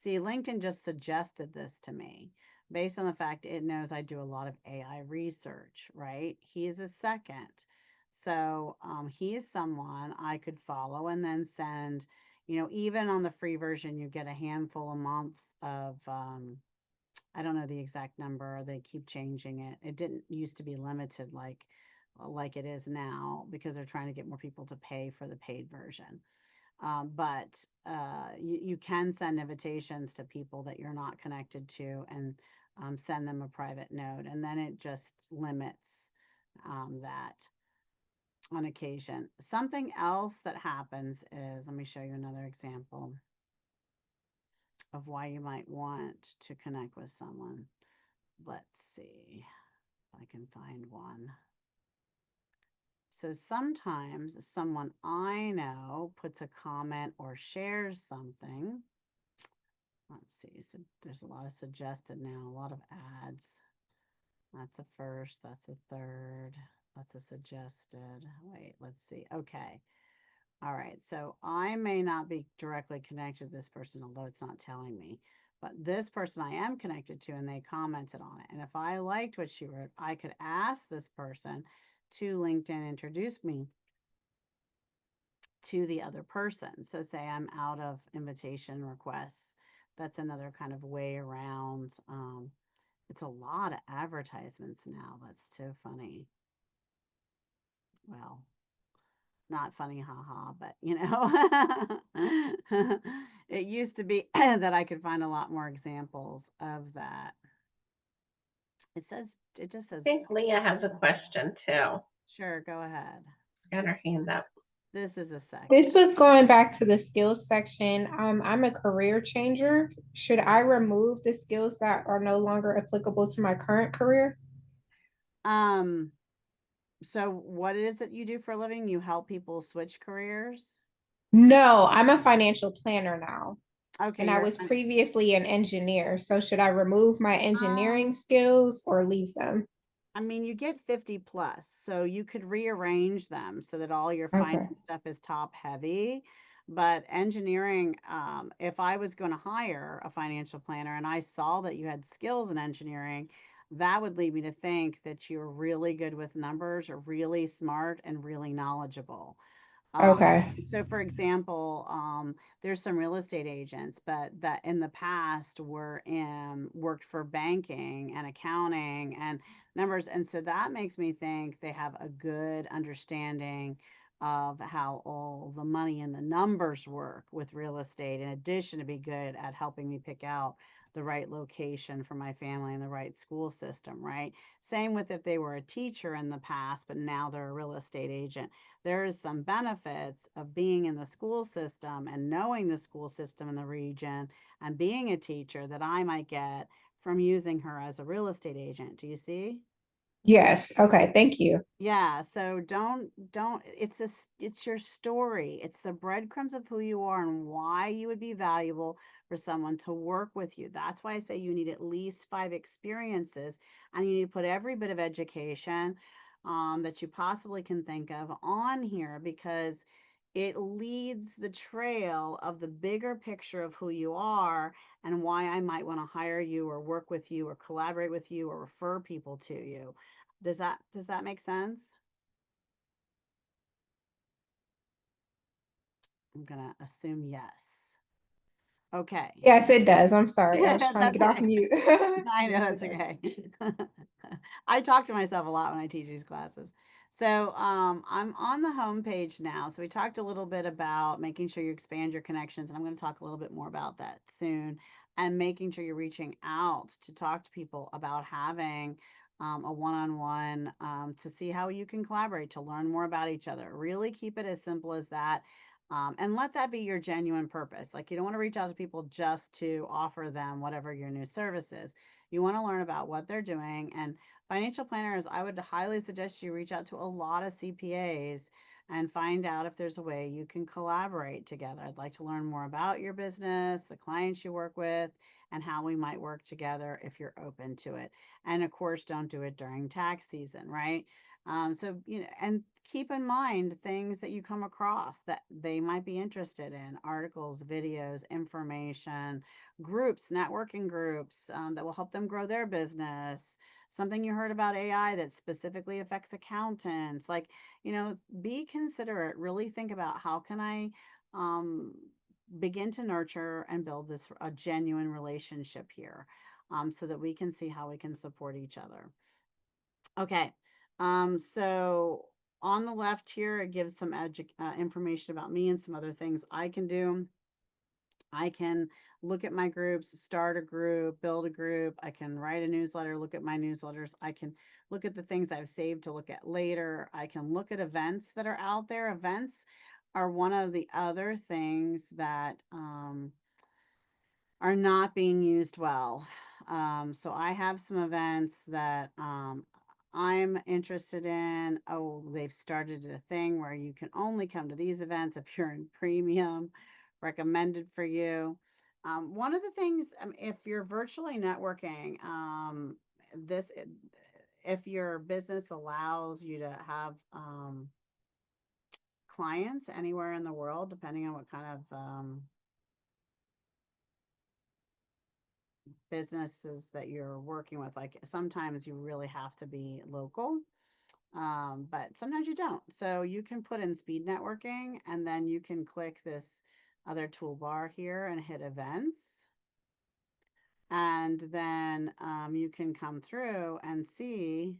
See, LinkedIn just suggested this to me based on the fact it knows I do a lot of AI research, right? He is a second. So he is someone I could follow and then send, even on the free version, you get a handful a month of I don't know the exact number. They keep changing it. It didn't used to be limited like it is now because they're trying to get more people to pay for the paid version. But you can send invitations to people that you're not connected to and send them a private note. And then it just limits that on occasion. Something else that happens is, let me show you another example of why you might want to connect with someone. Let's see if I can find one. So sometimes someone I know puts a comment or shares something. Let's see, so there's a lot of suggested now, a lot of ads. That's a first, that's a third, that's a suggested. Wait, let's see. Okay. All right. So I may not be directly connected to this person, although it's not telling me. But this person I am connected to, and they commented on it. And if I liked what she wrote, I could ask this person to LinkedIn introduce me to the other person. So say I'm out of invitation requests. That's another kind of way around. It's a lot of advertisements now. That's too funny. Well, not funny, haha, but it used to be that I could find a lot more examples of that. It just says, I think Leah has a question too. sure, go ahead. Got her hand up. This is a second. This was going back to the skills section. I'm a career changer. Should I remove the skills that are no longer applicable to my current career? So what is it you do for a living? You help people switch careers? No, I'm a financial planner now. Okay. And I was previously an engineer. So should I remove my engineering skills or leave them? I mean, you get 50 plus, so you could rearrange them so that all your finance stuff is top heavy. But engineering, if I was going to hire a financial planner and I saw that you had skills in engineering, that would lead me to think that you're really good with numbers, or really smart and really knowledgeable. Okay. So for example, there's some real estate agents, but that in the past worked for banking and accounting and numbers. And so that makes me think they have a good understanding of how all the money and the numbers work with real estate, in addition to be good at helping me pick out the right location for my family and the right school system, right? Same with if they were a teacher in the past, but now they're a real estate agent. There is some benefits of being in the school system and knowing the school system in the region and being a teacher that I might get from using her as a real estate agent. Do you see? Yes. Okay. Thank you. Yeah, so don't it's your story. It's the breadcrumbs of who you are and why you would be valuable for someone to work with you. That's why I say you need at least 5 experiences, and you need to put every bit of education that you possibly can think of on here, because it leads the trail of the bigger picture of who you are and why I might want to hire you or work with you or collaborate with you or refer people to you. Does that make sense? I'm gonna assume yes. Okay. Yes, it does. I'm sorry. I was trying to That's get off okay. mute. I know, Yes, that's it does. okay. I talk to myself a lot when I teach these classes. So I'm on the home page now. So we talked a little bit about making sure you expand your connections, and I'm going to talk a little bit more about that soon, and making sure you're reaching out to talk to people about having a one-on-one to see how you can collaborate, to learn more about each other. Really keep it as simple as that. And let that be your genuine purpose. Like, you don't want to reach out to people just to offer them whatever your new service is. You want to learn about what they're doing. And financial planners, I would highly suggest you reach out to a lot of CPAs and find out if there's a way you can collaborate together. I'd like to learn more about your business, the clients you work with, and how we might work together if you're open to it. And of course, don't do it during tax season, right? So, and keep in mind things that you come across that they might be interested in: articles, videos, information, groups, networking groups that will help them grow their business. Something you heard about AI that specifically affects accountants. Like, be considerate. Really think about, how can I begin to nurture and build this a genuine relationship here, so that we can see how we can support each other. Okay, so on the left here, it gives some information about me and some other things I can do. I can look at my groups, start a group, build a group. I can write a newsletter, look at my newsletters. I can look at the things I've saved to look at later. I can look at events that are out there. Events are one of the other things that are not being used well. So I have some events that I'm interested in. Oh, they've started a thing where you can only come to these events if you're in premium, recommended for you. One of the things, if you're virtually networking, if your business allows you to have clients anywhere in the world, depending on what kind of businesses that you're working with, like sometimes you really have to be local, but sometimes you don't. So you can put in speed networking, and then you can click this other toolbar here and hit events. And then you can come through and see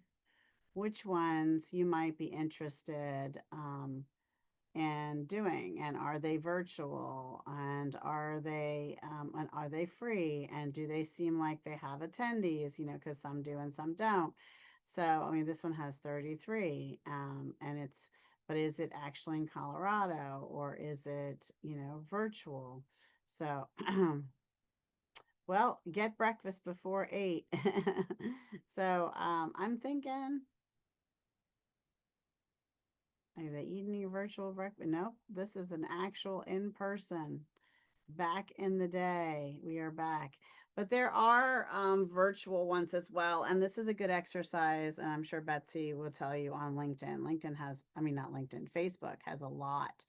which ones you might be interested and doing, and are they virtual, and are they free, and do they seem like they have attendees, because some do and some don't. So I mean, this one has 33, and but is it actually in Colorado, or is it virtual? So well, get breakfast before 8. So I'm thinking, are they eating your virtual breakfast? Nope, this is an actual in-person. Back in the day, we are back. But there are virtual ones as well. And this is a good exercise. And I'm sure Betsy will tell you on LinkedIn. LinkedIn has, I mean, not LinkedIn, Facebook has a lot,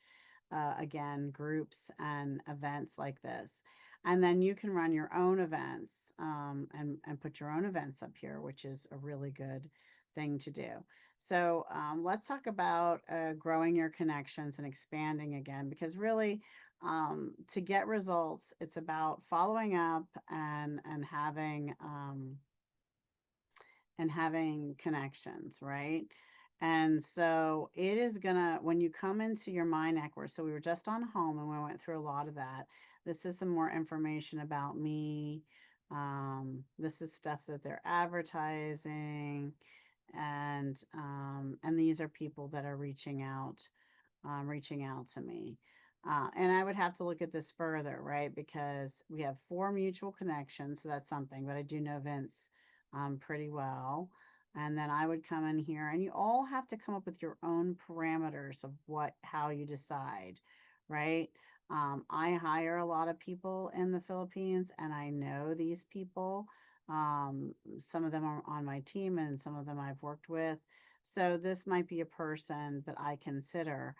again, groups and events like this. And then you can run your own events and put your own events up here, which is a really good thing to do. So let's talk about growing your connections and expanding again, because really, to get results, it's about following up and having connections, right? And so it is gonna, when you come into your My Network, so we were just on home and we went through a lot of that. This is some more information about me. This is stuff that they're advertising, and these are people that are reaching out to me. And I would have to look at this further, right? Because we have 4 mutual connections, so that's something, but I do know Vince pretty well. And then I would come in here, and you all have to come up with your own parameters of how you decide, right? I hire a lot of people in the Philippines, and I know these people. Some of them are on my team, and some of them I've worked with. So this might be a person that I consider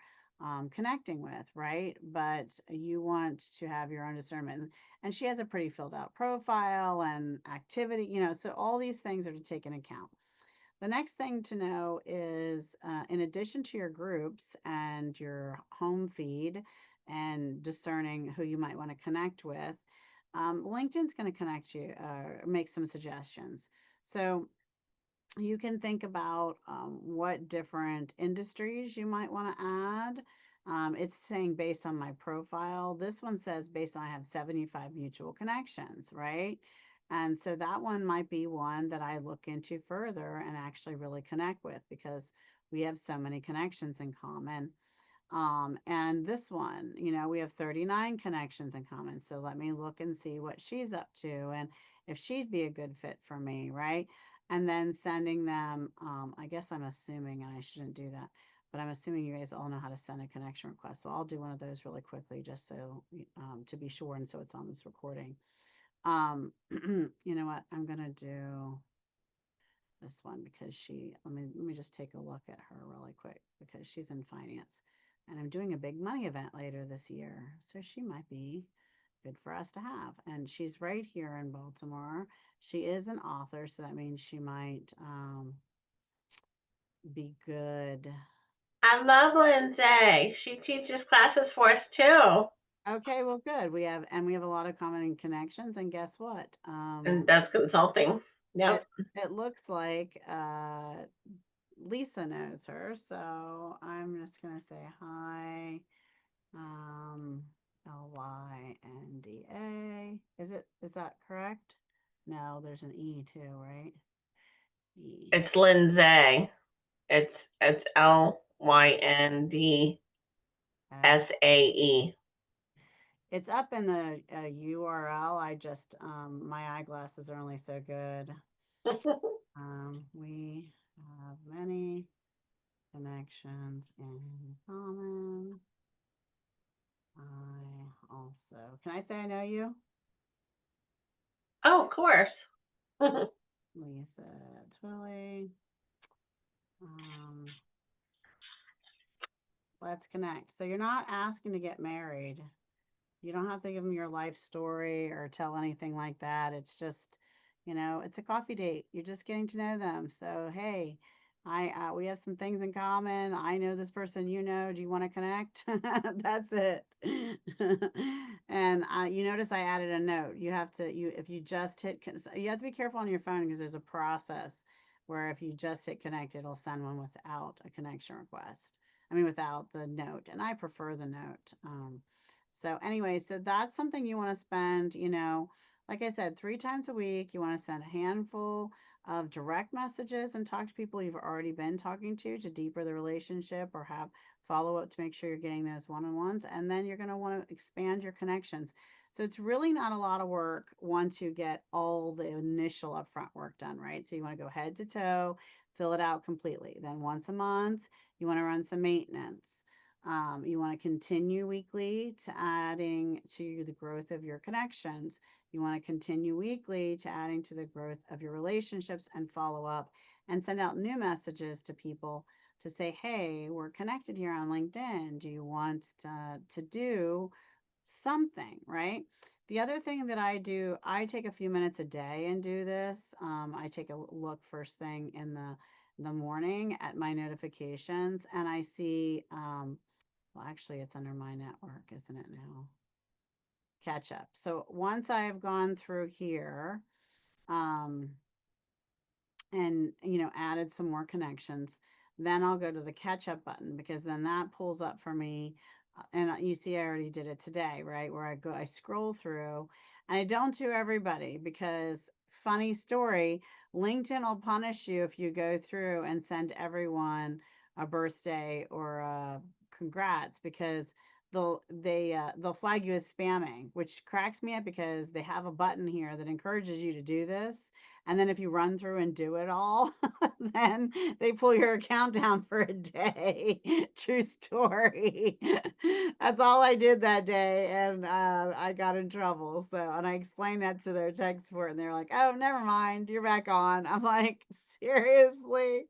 connecting with, right? But you want to have your own discernment. And she has a pretty filled out profile and activity, so all these things are to take into account. The next thing to know is, in addition to your groups and your home feed and discerning who you might want to connect with, LinkedIn's going to connect you, make some suggestions. So you can think about what different industries you might want to add. It's saying based on my profile. This one says based on I have 75 mutual connections, right? And so that one might be one that I look into further and actually really connect with, because we have so many connections in common. And this one, we have 39 connections in common. So let me look and see what she's up to and if she'd be a good fit for me, right? And then sending them, I guess I'm assuming, and I shouldn't do that, but I'm assuming you guys all know how to send a connection request. So I'll do one of those really quickly, just so to be sure, and so it's on this recording. You know what? I'm gonna do this one because let me just take a look at her really quick, because she's in finance. And I'm doing a big money event later this year, so she might be good for us to have. And she's right here in Baltimore. She is an author, so that means she might be good. I love Lindsay. She teaches classes for us too. Okay, well, good. We have a lot of common connections, and guess what? And that's consulting. Yeah. It looks like Lisa knows her, so I'm just gonna say hi. Lynda. Is that correct? No, there's an E too, right? E. It's Lindsay. It's Lyndasae. It's up in the URL. I just my eyeglasses are only so good. We have many connections in common. I also, can I say I know you? Oh, of course. Lisa Twilly. Let's connect. So you're not asking to get married. You don't have to give them your life story or tell anything like that. It's just, it's a coffee date. You're just getting to know them. So, hey, we have some things in common. I know this person you know. Do you want to connect? That's it. And you notice I added a note. If you just hit, you have to be careful on your phone because there's a process where if you just hit connect, it'll send one without a connection request. I mean, without the note. And I prefer the note. So anyway, so that's something you want to spend, like I said, 3 times a week. You want to send a handful of direct messages and talk to people you've already been talking to deeper the relationship or have follow up to make sure you're getting those one-on-ones. And then you're going to want to expand your connections. So it's really not a lot of work once you get all the initial upfront work done, right? So you want to go head to toe, fill it out completely. Then once a month, you want to run some maintenance. You want to continue weekly to adding to the growth of your connections. You want to continue weekly to adding to the growth of your relationships and follow up and send out new messages to people to say, hey, we're connected here on LinkedIn. Do you want to do something, right? The other thing that I do, I take a few minutes a day and do this. I take a look first thing in the morning at my notifications and I see well, actually, it's under my network, isn't it now? Catch up. So once I have gone through here and, added some more connections, then I'll go to the catch up button because then that pulls up for me. And you see, I already did it today, right? Where I scroll through and I don't do everybody because funny story, LinkedIn will punish you if you go through and send everyone a birthday or a congrats because they'll flag you as spamming, which cracks me up because they have a button here that encourages you to do this. And then if you run through and do it all, then they pull your account down for a day. True story. That's all I did that day, and I got in trouble. So, and I explained that to their tech support, and they're like, "Oh, never mind, you're back on." I'm like, seriously.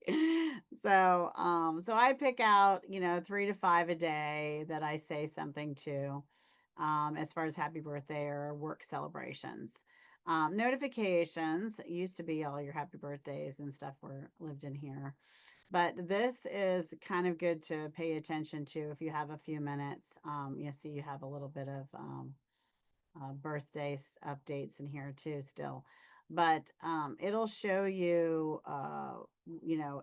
So I pick out 3 to 5 a day that I say something to, as far as happy birthday or work celebrations. Notifications used to be all your happy birthdays and stuff were lived in here. But this is kind of good to pay attention to if you have a few minutes. You see you have a little bit of birthday updates in here too still. But it'll show you,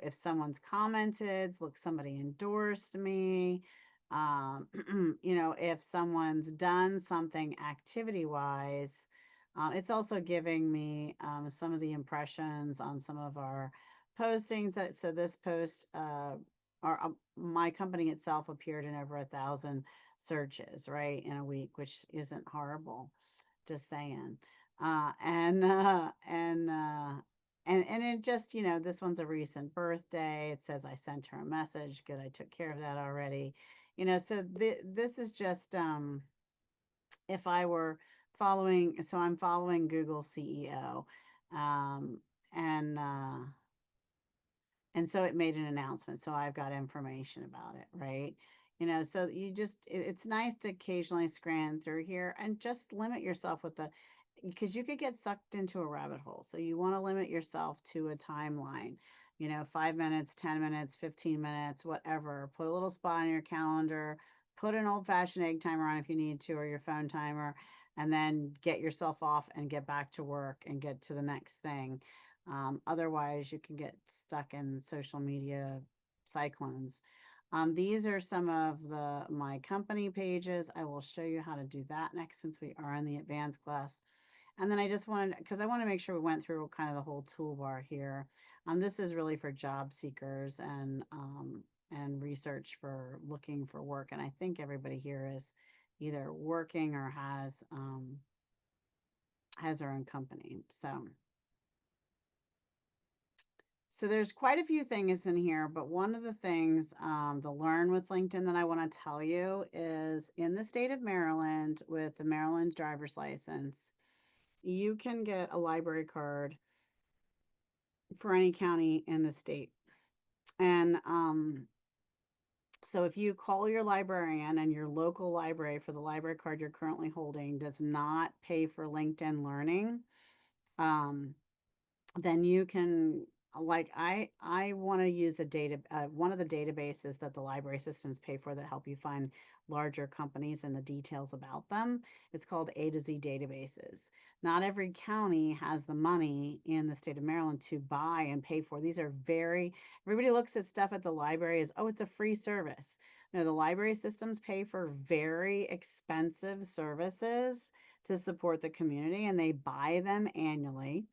if someone's commented, look, somebody endorsed me. If someone's done something activity wise. It's also giving me some of the impressions on some of our postings. So this post, my company itself appeared in over 1,000 searches, right, in a week, which isn't horrible. Just saying. And it just, this one's a recent birthday. It says I sent her a message. Good, I took care of that already. So this is just if I were following, so I'm following Google CEO. Um, and uh, and so it made an announcement. So I've got information about it, right? So it's nice to occasionally scan through here and just limit yourself because you could get sucked into a rabbit hole. So you want to limit yourself to a timeline, 5 minutes, 10 minutes, 15 minutes, whatever. Put a little spot on your calendar, put an old-fashioned egg timer on if you need to, or your phone timer, and then get yourself off and get back to work and get to the next thing. Otherwise, you can get stuck in social media cyclones. These are some of my company pages. I will show you how to do that next, since we are in the advanced class. And then I just wanted, because I want to make sure we went through kind of the whole toolbar here. This is really for job seekers and research for looking for work. And I think everybody here is either working or has their own company. So there's quite a few things in here, but one of the things, the Learn with LinkedIn, that I want to tell you is, in the state of Maryland, with the Maryland driver's license, you can get a library card for any county in the state. And so if you call your librarian and your local library for the library card you're currently holding does not pay for LinkedIn Learning, then you can, like, I want to use one of the databases that the library systems pay for that help you find larger companies and the details about them. It's called A to Z Databases. Not every county has the money in the state of Maryland to buy and pay for. These are everybody looks at stuff at the library as, oh, it's a free service. No, the library systems pay for very expensive services to support the community, and they buy them annually.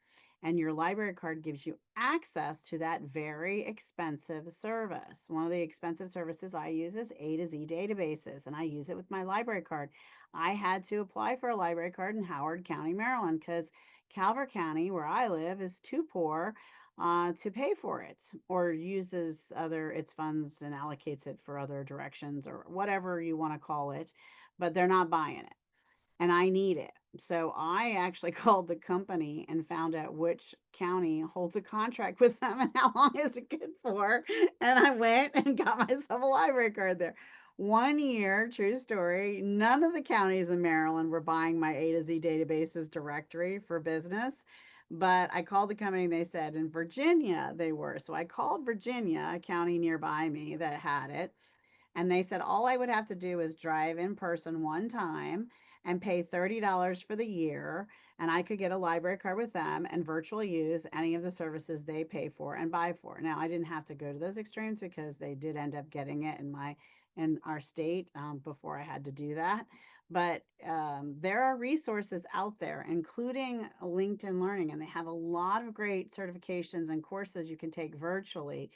And your library card gives you access to that very expensive service. One of the expensive services I use is A to Z Databases, and I use it with my library card. I had to apply for a library card in Howard County, Maryland, because Calvert County, where I live, is too poor to pay for it, or uses its funds and allocates it for other directions, or whatever you want to call it, but they're not buying it. And I need it. So I actually called the company and found out which county holds a contract with them and how long is it good for. And I went and got myself a library card there. 1 year, true story. None of the counties in Maryland were buying my A to Z Databases directory for business. But I called the company and they said in Virginia they were. So I called Virginia, a county nearby me that had it. And they said all I would have to do is drive in person one time and pay $30 for the year, and I could get a library card with them and virtually use any of the services they pay for and buy for. Now, I didn't have to go to those extremes because they did end up getting it in our state before I had to do that. But there are resources out there, including LinkedIn Learning, and they have a lot of great certifications and courses you can take virtually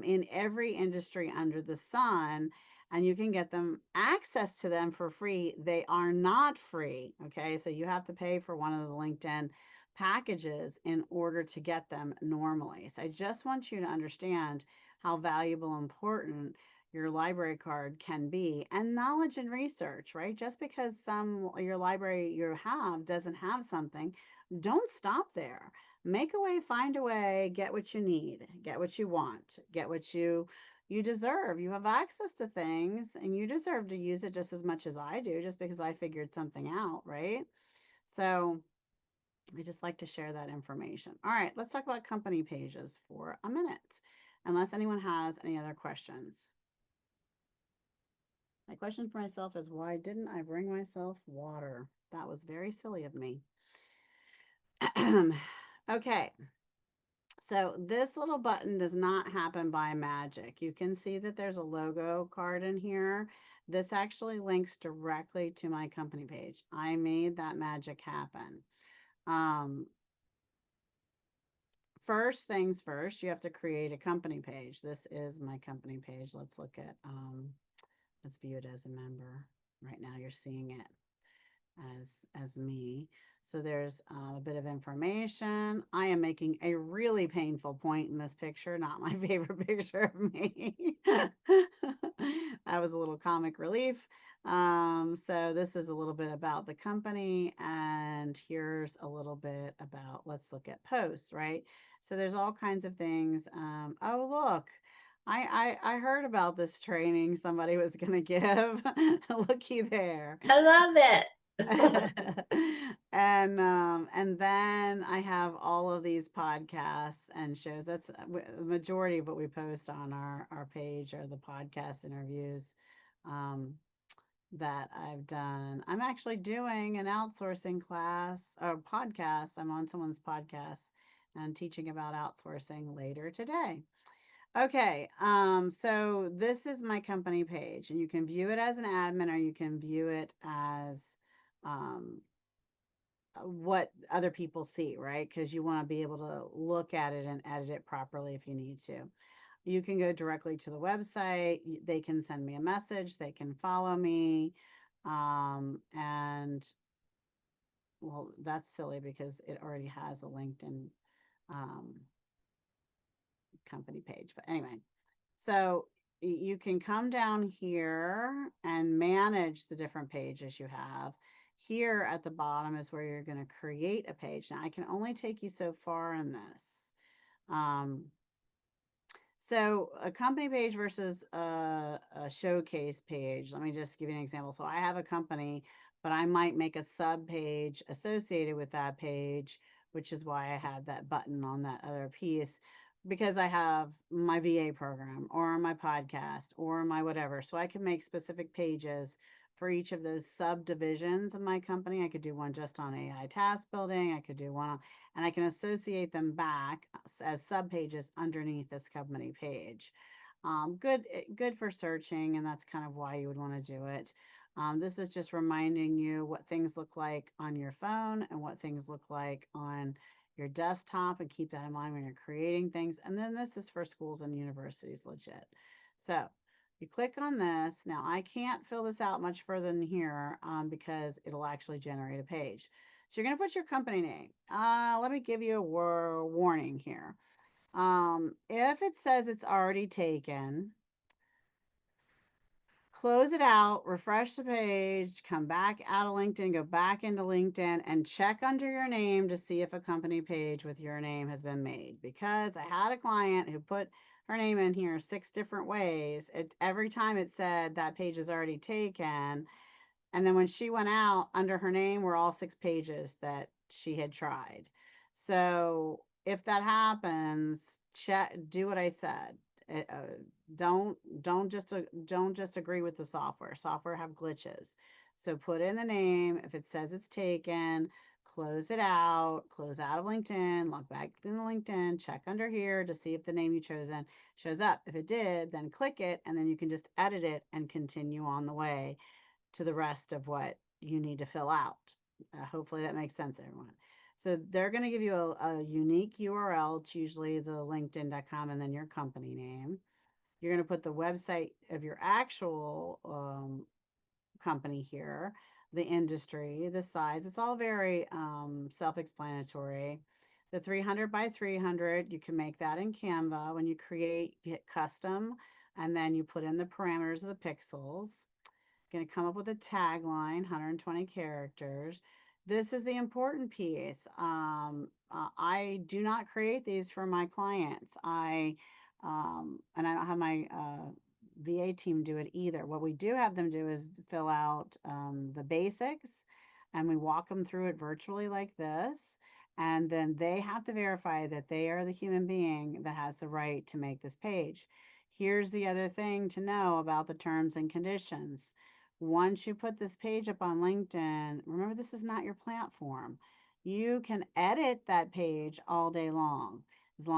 in every industry under the sun, and you can get them access to them for free. They are not free. Okay. So you have to pay for one of the LinkedIn packages in order to get them normally. So I just want you to understand how valuable and important your library card can be, and knowledge and research, right? Just because your library you have doesn't have something, don't stop there. Make a way, find a way, get what you need, get what you want, get what you deserve. You have access to things and you deserve to use it just as much as I do, just because I figured something out, right? So I just like to share that information. All right, let's talk about company pages for a minute, unless anyone has any other questions. My question for myself is, why didn't I bring myself water? That was very silly of me. Okay. So this little button does not happen by magic. You can see that there's a logo card in here. This actually links directly to my company page. I made that magic happen. First things first, you have to create a company page. This is my company page. Let's look at, let's view it as a member. Right now you're seeing it as me. So there's a bit of information. I am making a really painful point in this picture, not my favorite picture of me. That was a little comic relief. So this is a little bit about the company, and here's a little bit about, let's look at posts, right? So there's all kinds of things. Oh, look. I heard about this training somebody was going to give. Looky there. I love it. And then I have all of these podcasts and shows. That's the majority of what we post on our page are the podcast interviews. that I've done. I'm actually doing an outsourcing class or podcast. I'm on someone's podcast and teaching about outsourcing later today. Okay, so this is my company page, and you can view it as an admin or you can view it as um, what other people see, right? Because you want to be able to look at it and edit it properly if you need to. You can go directly to the website. They can send me a message. They can follow me. And well, that's silly because it already has a LinkedIn um, company page. But anyway, so you can come down here and manage the different pages you have. Here at the bottom is where you're going to create a page. Now, I can only take you so far in this. So a company page versus a showcase page. Let me just give you an example. So I have a company, but I might make a sub page associated with that page, which is why I had that button on that other piece, because I have my VA program or my podcast or my whatever. So I can make specific pages for each of those subdivisions of my company. I could do one just on AI task building. I could do one on, and I can associate them back as subpages underneath this company page. Good for searching, and that's kind of why you would want to do it. This is just reminding you what things look like on your phone and what things look like on your desktop, and keep that in mind when you're creating things. And then this is for schools and universities, legit. So you click on this. Now I can't fill this out much further than here because it'll actually generate a page. So you're going to put your company name. Let me give you a warning here. If it says it's already taken, close it out, refresh the page, come back out of LinkedIn, go back into LinkedIn, and check under your name to see if a company page with your name has been made. Because I had a client who put her name in here 6 different ways. Every time it said that page is already taken. And then when she went out, under her name were all 6 pages that she had tried. So if that happens, do what I said. Don't just agree with the software. Software have glitches. So put in the name. If it says it's taken, close it out, close out of LinkedIn, log back in LinkedIn, check under here to see if the name you chosen shows up. If it did, then click it, and then you can just edit it and continue on the way to the rest of what you need to fill out. Hopefully that makes sense, everyone. So they're going to give you a unique URL. It's usually the linkedin.com and then your company name. You're going to put the website of your actual company here, the industry, the size. It's all very self-explanatory. The 300 by 300, you can make that in Canva. When you create, you hit custom, and then you put in the parameters of the pixels. Going to come up with a tagline, 120 characters. This is the important piece. I do not create these for my clients. And I don't have my VA team do it either. What we do have them do is fill out the basics, and we walk them through it virtually like this. And then they have to verify that they are the human being that has the right to make this page. Here's the other thing to know about the terms and conditions. Once you put this page up on LinkedIn, remember this is not your platform. You can edit that page all day long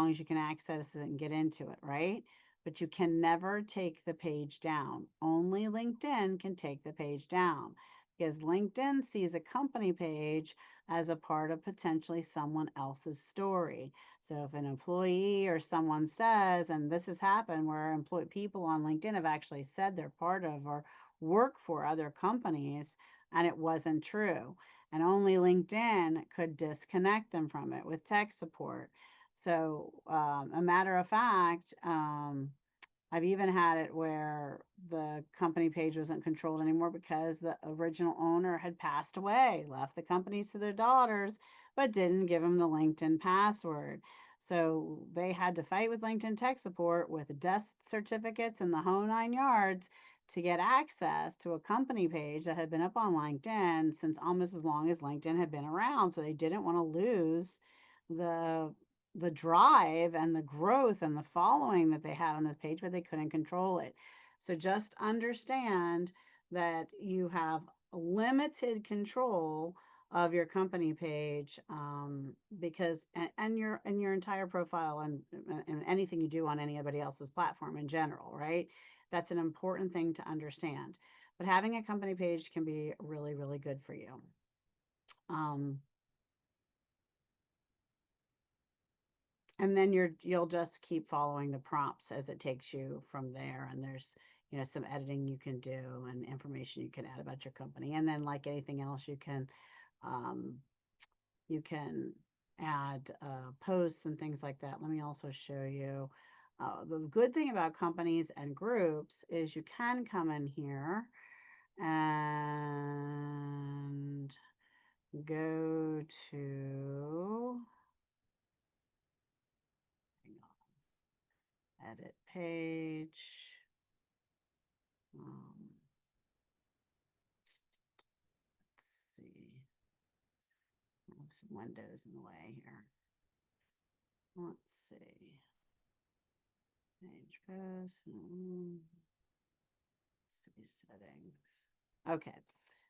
as you can access it and get into it, right? But you can never take the page down. Only LinkedIn can take the page down because LinkedIn sees a company page as a part of potentially someone else's story. So if an employee or someone says, and this has happened where people on LinkedIn have actually said they're part of or work for other companies, and it wasn't true. And only LinkedIn could disconnect them from it with tech support. So, a matter of fact, I've even had it where the company page wasn't controlled anymore because the original owner had passed away, left the companies to their daughters, but didn't give them the LinkedIn password. So they had to fight with LinkedIn tech support with death certificates and the whole 9 yards to get access to a company page that had been up on LinkedIn since almost as long as LinkedIn had been around. So they didn't want to lose the drive and the growth and the following that they had on this page, but they couldn't control it. So just understand that you have limited control of your company page, because and your entire profile and anything you do on anybody else's platform in general, right? That's an important thing to understand. But having a company page can be really, really good for you. And then you'll just keep following the prompts as it takes you from there. And there's, some editing you can do and information you can add about your company. And then like anything else, you can add posts and things like that. Let me also show you. The good thing about companies and groups is you can come in here and go to, hang on, edit page. Let's see. I have some windows in the way here. Let's see. Page post. See settings. Okay.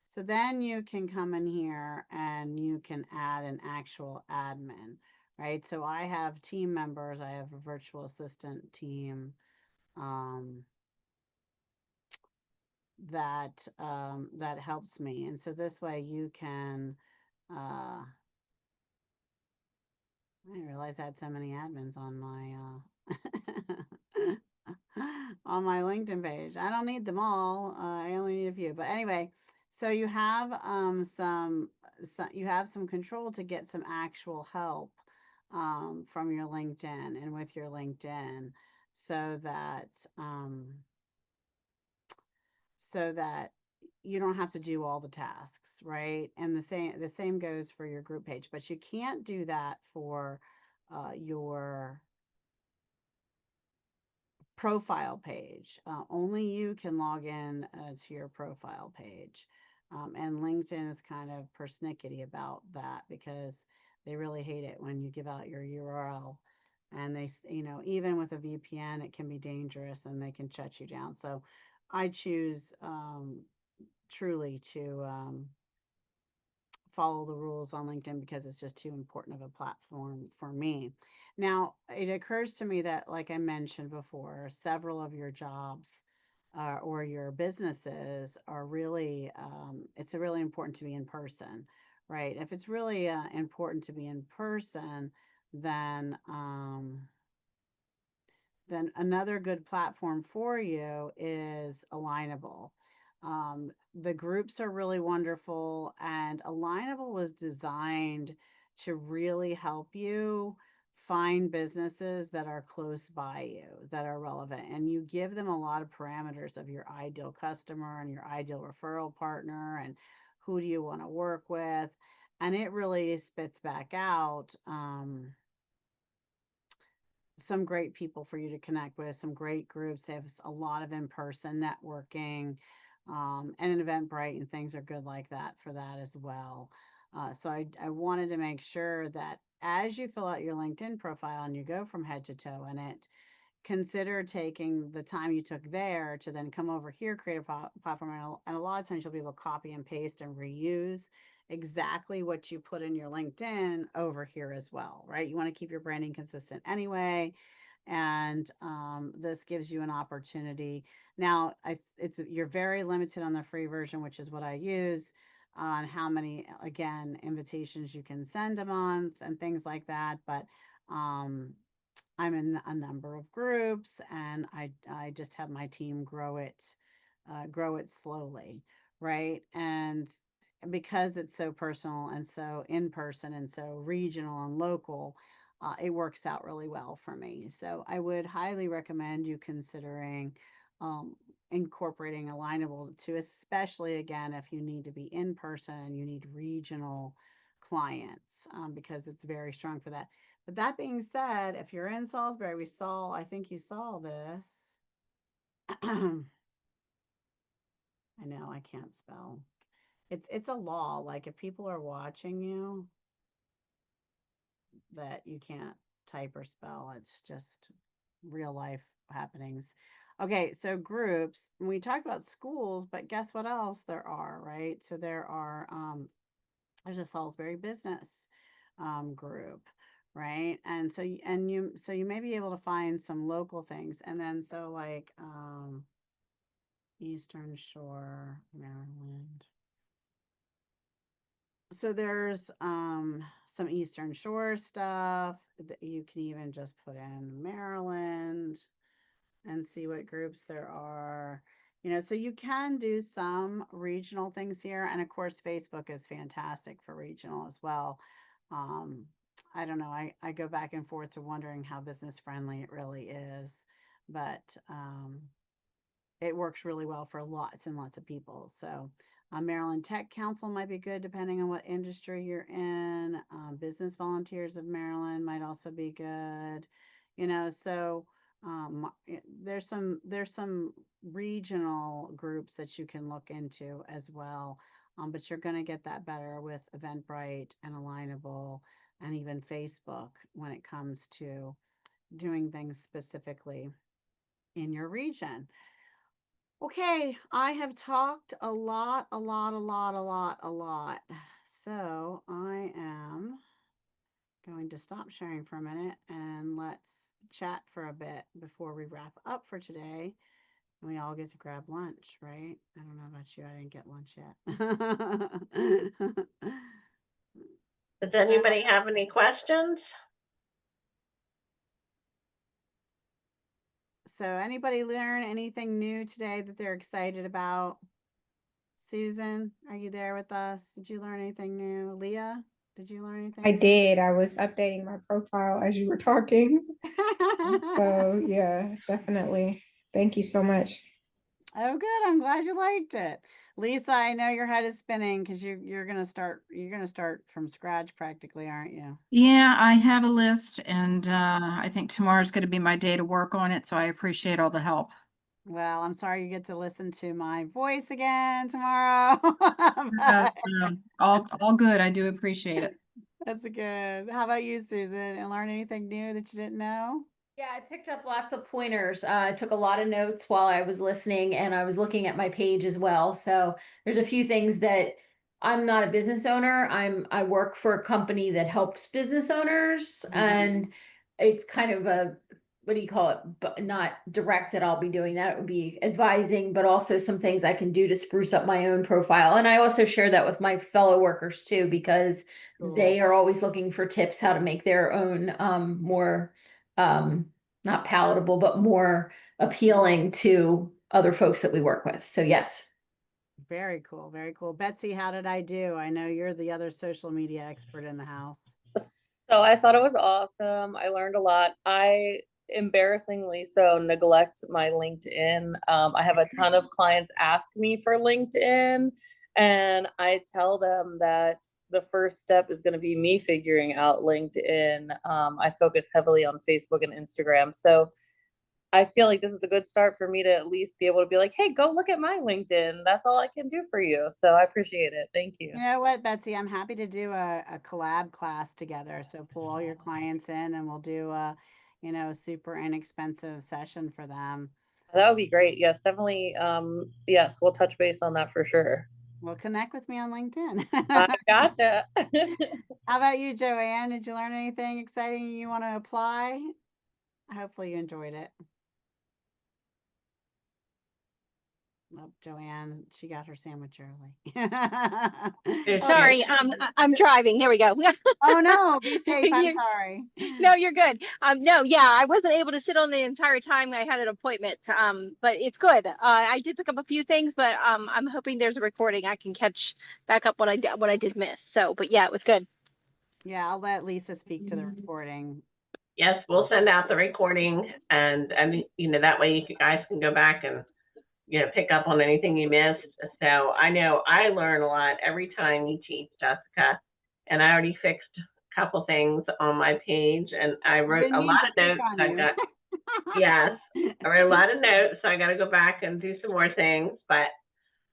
So then you can come in here and you can add an actual admin, right? So I have team members. I have a virtual assistant team that helps me. And so this way you can, I didn't realize I had so many admins on my on my LinkedIn page. I don't need them all. I only need a few. But anyway, so you have some control to get some actual help from your LinkedIn and with your LinkedIn, so that you don't have to do all the tasks, right? And the same goes for your group page, but you can't do that for your profile page. Only you can log in to your profile page. And LinkedIn is kind of persnickety about that because they really hate it when you give out your URL. And they, even with a VPN, it can be dangerous and they can shut you down. So I choose truly to follow the rules on LinkedIn because it's just too important of a platform for me. Now, it occurs to me that, like I mentioned before, several of your jobs or your businesses are really, it's really important to be in person, right? If it's really important to be in person, then another good platform for you is Alignable. The groups are really wonderful, and Alignable was designed to really help you find businesses that are close by you, that are relevant. And you give them a lot of parameters of your ideal customer and your ideal referral partner and who do you want to work with. And it really spits back out some great people for you to connect with, some great groups. They have a lot of in-person networking, and an Eventbrite and things are good like that for that as well. So I wanted to make sure that as you fill out your LinkedIn profile and you go from head to toe in it, consider taking the time you took there to then come over here, create a platform. And a lot of times you'll be able to copy and paste and reuse exactly what you put in your LinkedIn over here as well, right? You want to keep your branding consistent anyway. And this gives you an opportunity. Now, you're very limited on the free version, which is what I use, on how many, again, invitations you can send a month and things like that. But I'm in a number of groups, and I just have my team grow it slowly, right? And because it's so personal and so in person and so regional and local, it works out really well for me. So I would highly recommend you considering incorporating Alignable to, especially again, if you need to be in person and you need regional clients, because it's very strong for that. But that being said, if you're in Salisbury, I think you saw this. I know I can't spell. It's a law. Like if people are watching you, that you can't type or spell. It's just real life happenings. Okay, so groups, we talked about schools, but guess what else there are, right? So there are, there's a Salisbury business group, right? And so you may be able to find some local things. And then so like Eastern Shore, Maryland. So there's some Eastern Shore stuff that you can even just put in Maryland and see what groups there are. You know, so you can do some regional things here. And of course, Facebook is fantastic for regional as well. I don't know. I go back and forth to wondering how business friendly it really is, but it works really well for lots and lots of people. So Maryland Tech Council might be good depending on what industry you're in. Business Volunteers of Maryland might also be good. You know, so there's some regional groups that you can look into as well. But you're going to get that better with Eventbrite and Alignable and even Facebook when it comes to doing things specifically in your region. Okay, I have talked a lot. So I am going to stop sharing for a minute and let's chat for a bit before we wrap up for today. And we all get to grab lunch, right? I don't know about you, I didn't get lunch yet. Does anybody have any questions? So anybody learn anything new today that they're excited about? Susan, are you there with us? Did you learn anything new? Leah, did you learn anything I new? did. I was updating my profile as you were talking. So yeah, definitely. Thank you so much. Oh, good. I'm glad you liked it. Lisa, I know your head is spinning because you're gonna start from scratch practically, aren't you? Yeah, I have a list and I think tomorrow's going to be my day to work on it. So I appreciate all the help. Well, I'm sorry you get to listen to my voice again tomorrow. Uh, all good. I do appreciate it. That's good. How about you, Susan? And learn anything new that you didn't know? Yeah, I picked up lots of pointers. I took a lot of notes while I was listening and I was looking at my page as well. So there's a few things that I'm not a business owner. I work for a company that helps business owners and it's kind of a, what do you call it? But not direct that I'll be doing that. It would be advising, but also some things I can do to spruce up my own profile. And I also share that with my fellow workers too, because they are always looking for tips how to make their own more not palatable, but more appealing to other folks that we work with. So yes. Very cool. Very cool. Betsy, how did I do? I know you're the other social media expert in the house. So I thought it was awesome. I learned a lot. I embarrassingly so neglect my LinkedIn. I have a ton of clients ask me for LinkedIn, and I tell them that the first step is going to be me figuring out LinkedIn. I focus heavily on Facebook and Instagram. So I feel like this is a good start for me to at least be able to be like, hey, go look at my LinkedIn. That's all I can do for you. So I appreciate it. Thank you. You know what, Betsy, I'm happy to do a collab class together. So pull all your clients in and we'll do a, you know, super inexpensive session for them. That would be great. Yes, definitely. Yes, we'll touch base on that for sure. Well, connect with me on LinkedIn. I gotcha. How about you, Joanne? Did you learn anything exciting you want to apply? Hopefully you enjoyed it. Oh, Joanne, she got her sandwich early. Sorry, I'm driving. Here we go. Oh no, be safe. I'm You- sorry. No, you're good. No, yeah, I wasn't able to sit on the entire time. I had an appointment. But it's good. I did pick up a few things, but I'm hoping there's a recording I can catch back up what I did miss. So, but yeah, it was good. Yeah, I'll let Lisa speak to the recording. Yes, we'll send out the recording and you know, that way you guys can go back and, you know, pick up on anything you missed. So I know I learn a lot every time you teach, Jessica, and I already fixed a couple things on my page and I wrote didn't a mean lot to of pick notes. on I you. got, yes, I wrote a lot of notes, so I got to go back and do some more things, but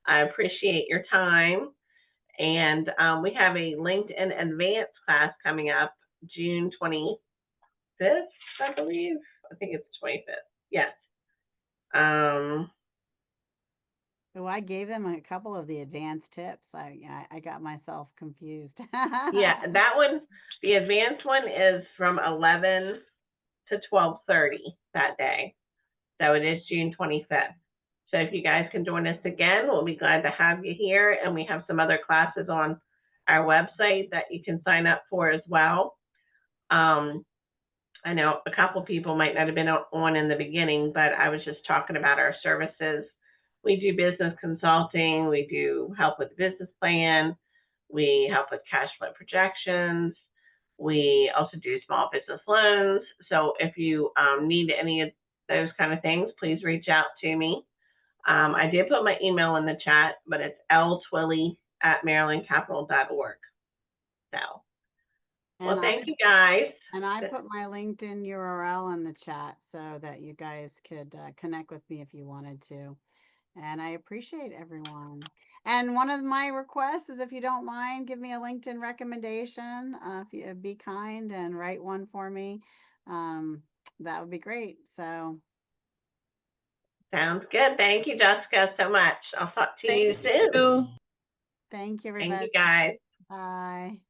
I appreciate your time. And we have a LinkedIn Advanced class coming up June 25th, I believe. I think it's 25th. Yes. Oh, I gave them a couple of the advanced tips. I got myself confused. Yeah, that one, the advanced one is from 11 to 12:30 that day. So it is June 25th. So if you guys can join us again, we'll be glad to have you here. And we have some other classes on our website that you can sign up for as well. I know a couple people might not have been on in the beginning, but I was just talking about our services. We do business consulting. We do help with business plan. We help with cash flow projections. We also do small business loans. So if you need any of those kind of things, please reach out to me. I did put my email in the chat, but it's ltwilley@marylandcapital.org. So, well, And thank you guys. And I put my LinkedIn URL in the chat so that you guys could connect with me if you wanted to. And I appreciate everyone. And one of my requests is, if you don't mind, give me a LinkedIn recommendation. If you be kind and write one for me, that would be great. So Sounds good. Thank you, Jessica, so much. I'll talk to you Thank soon. you. thank you, Thank everybody. you, guys. Bye.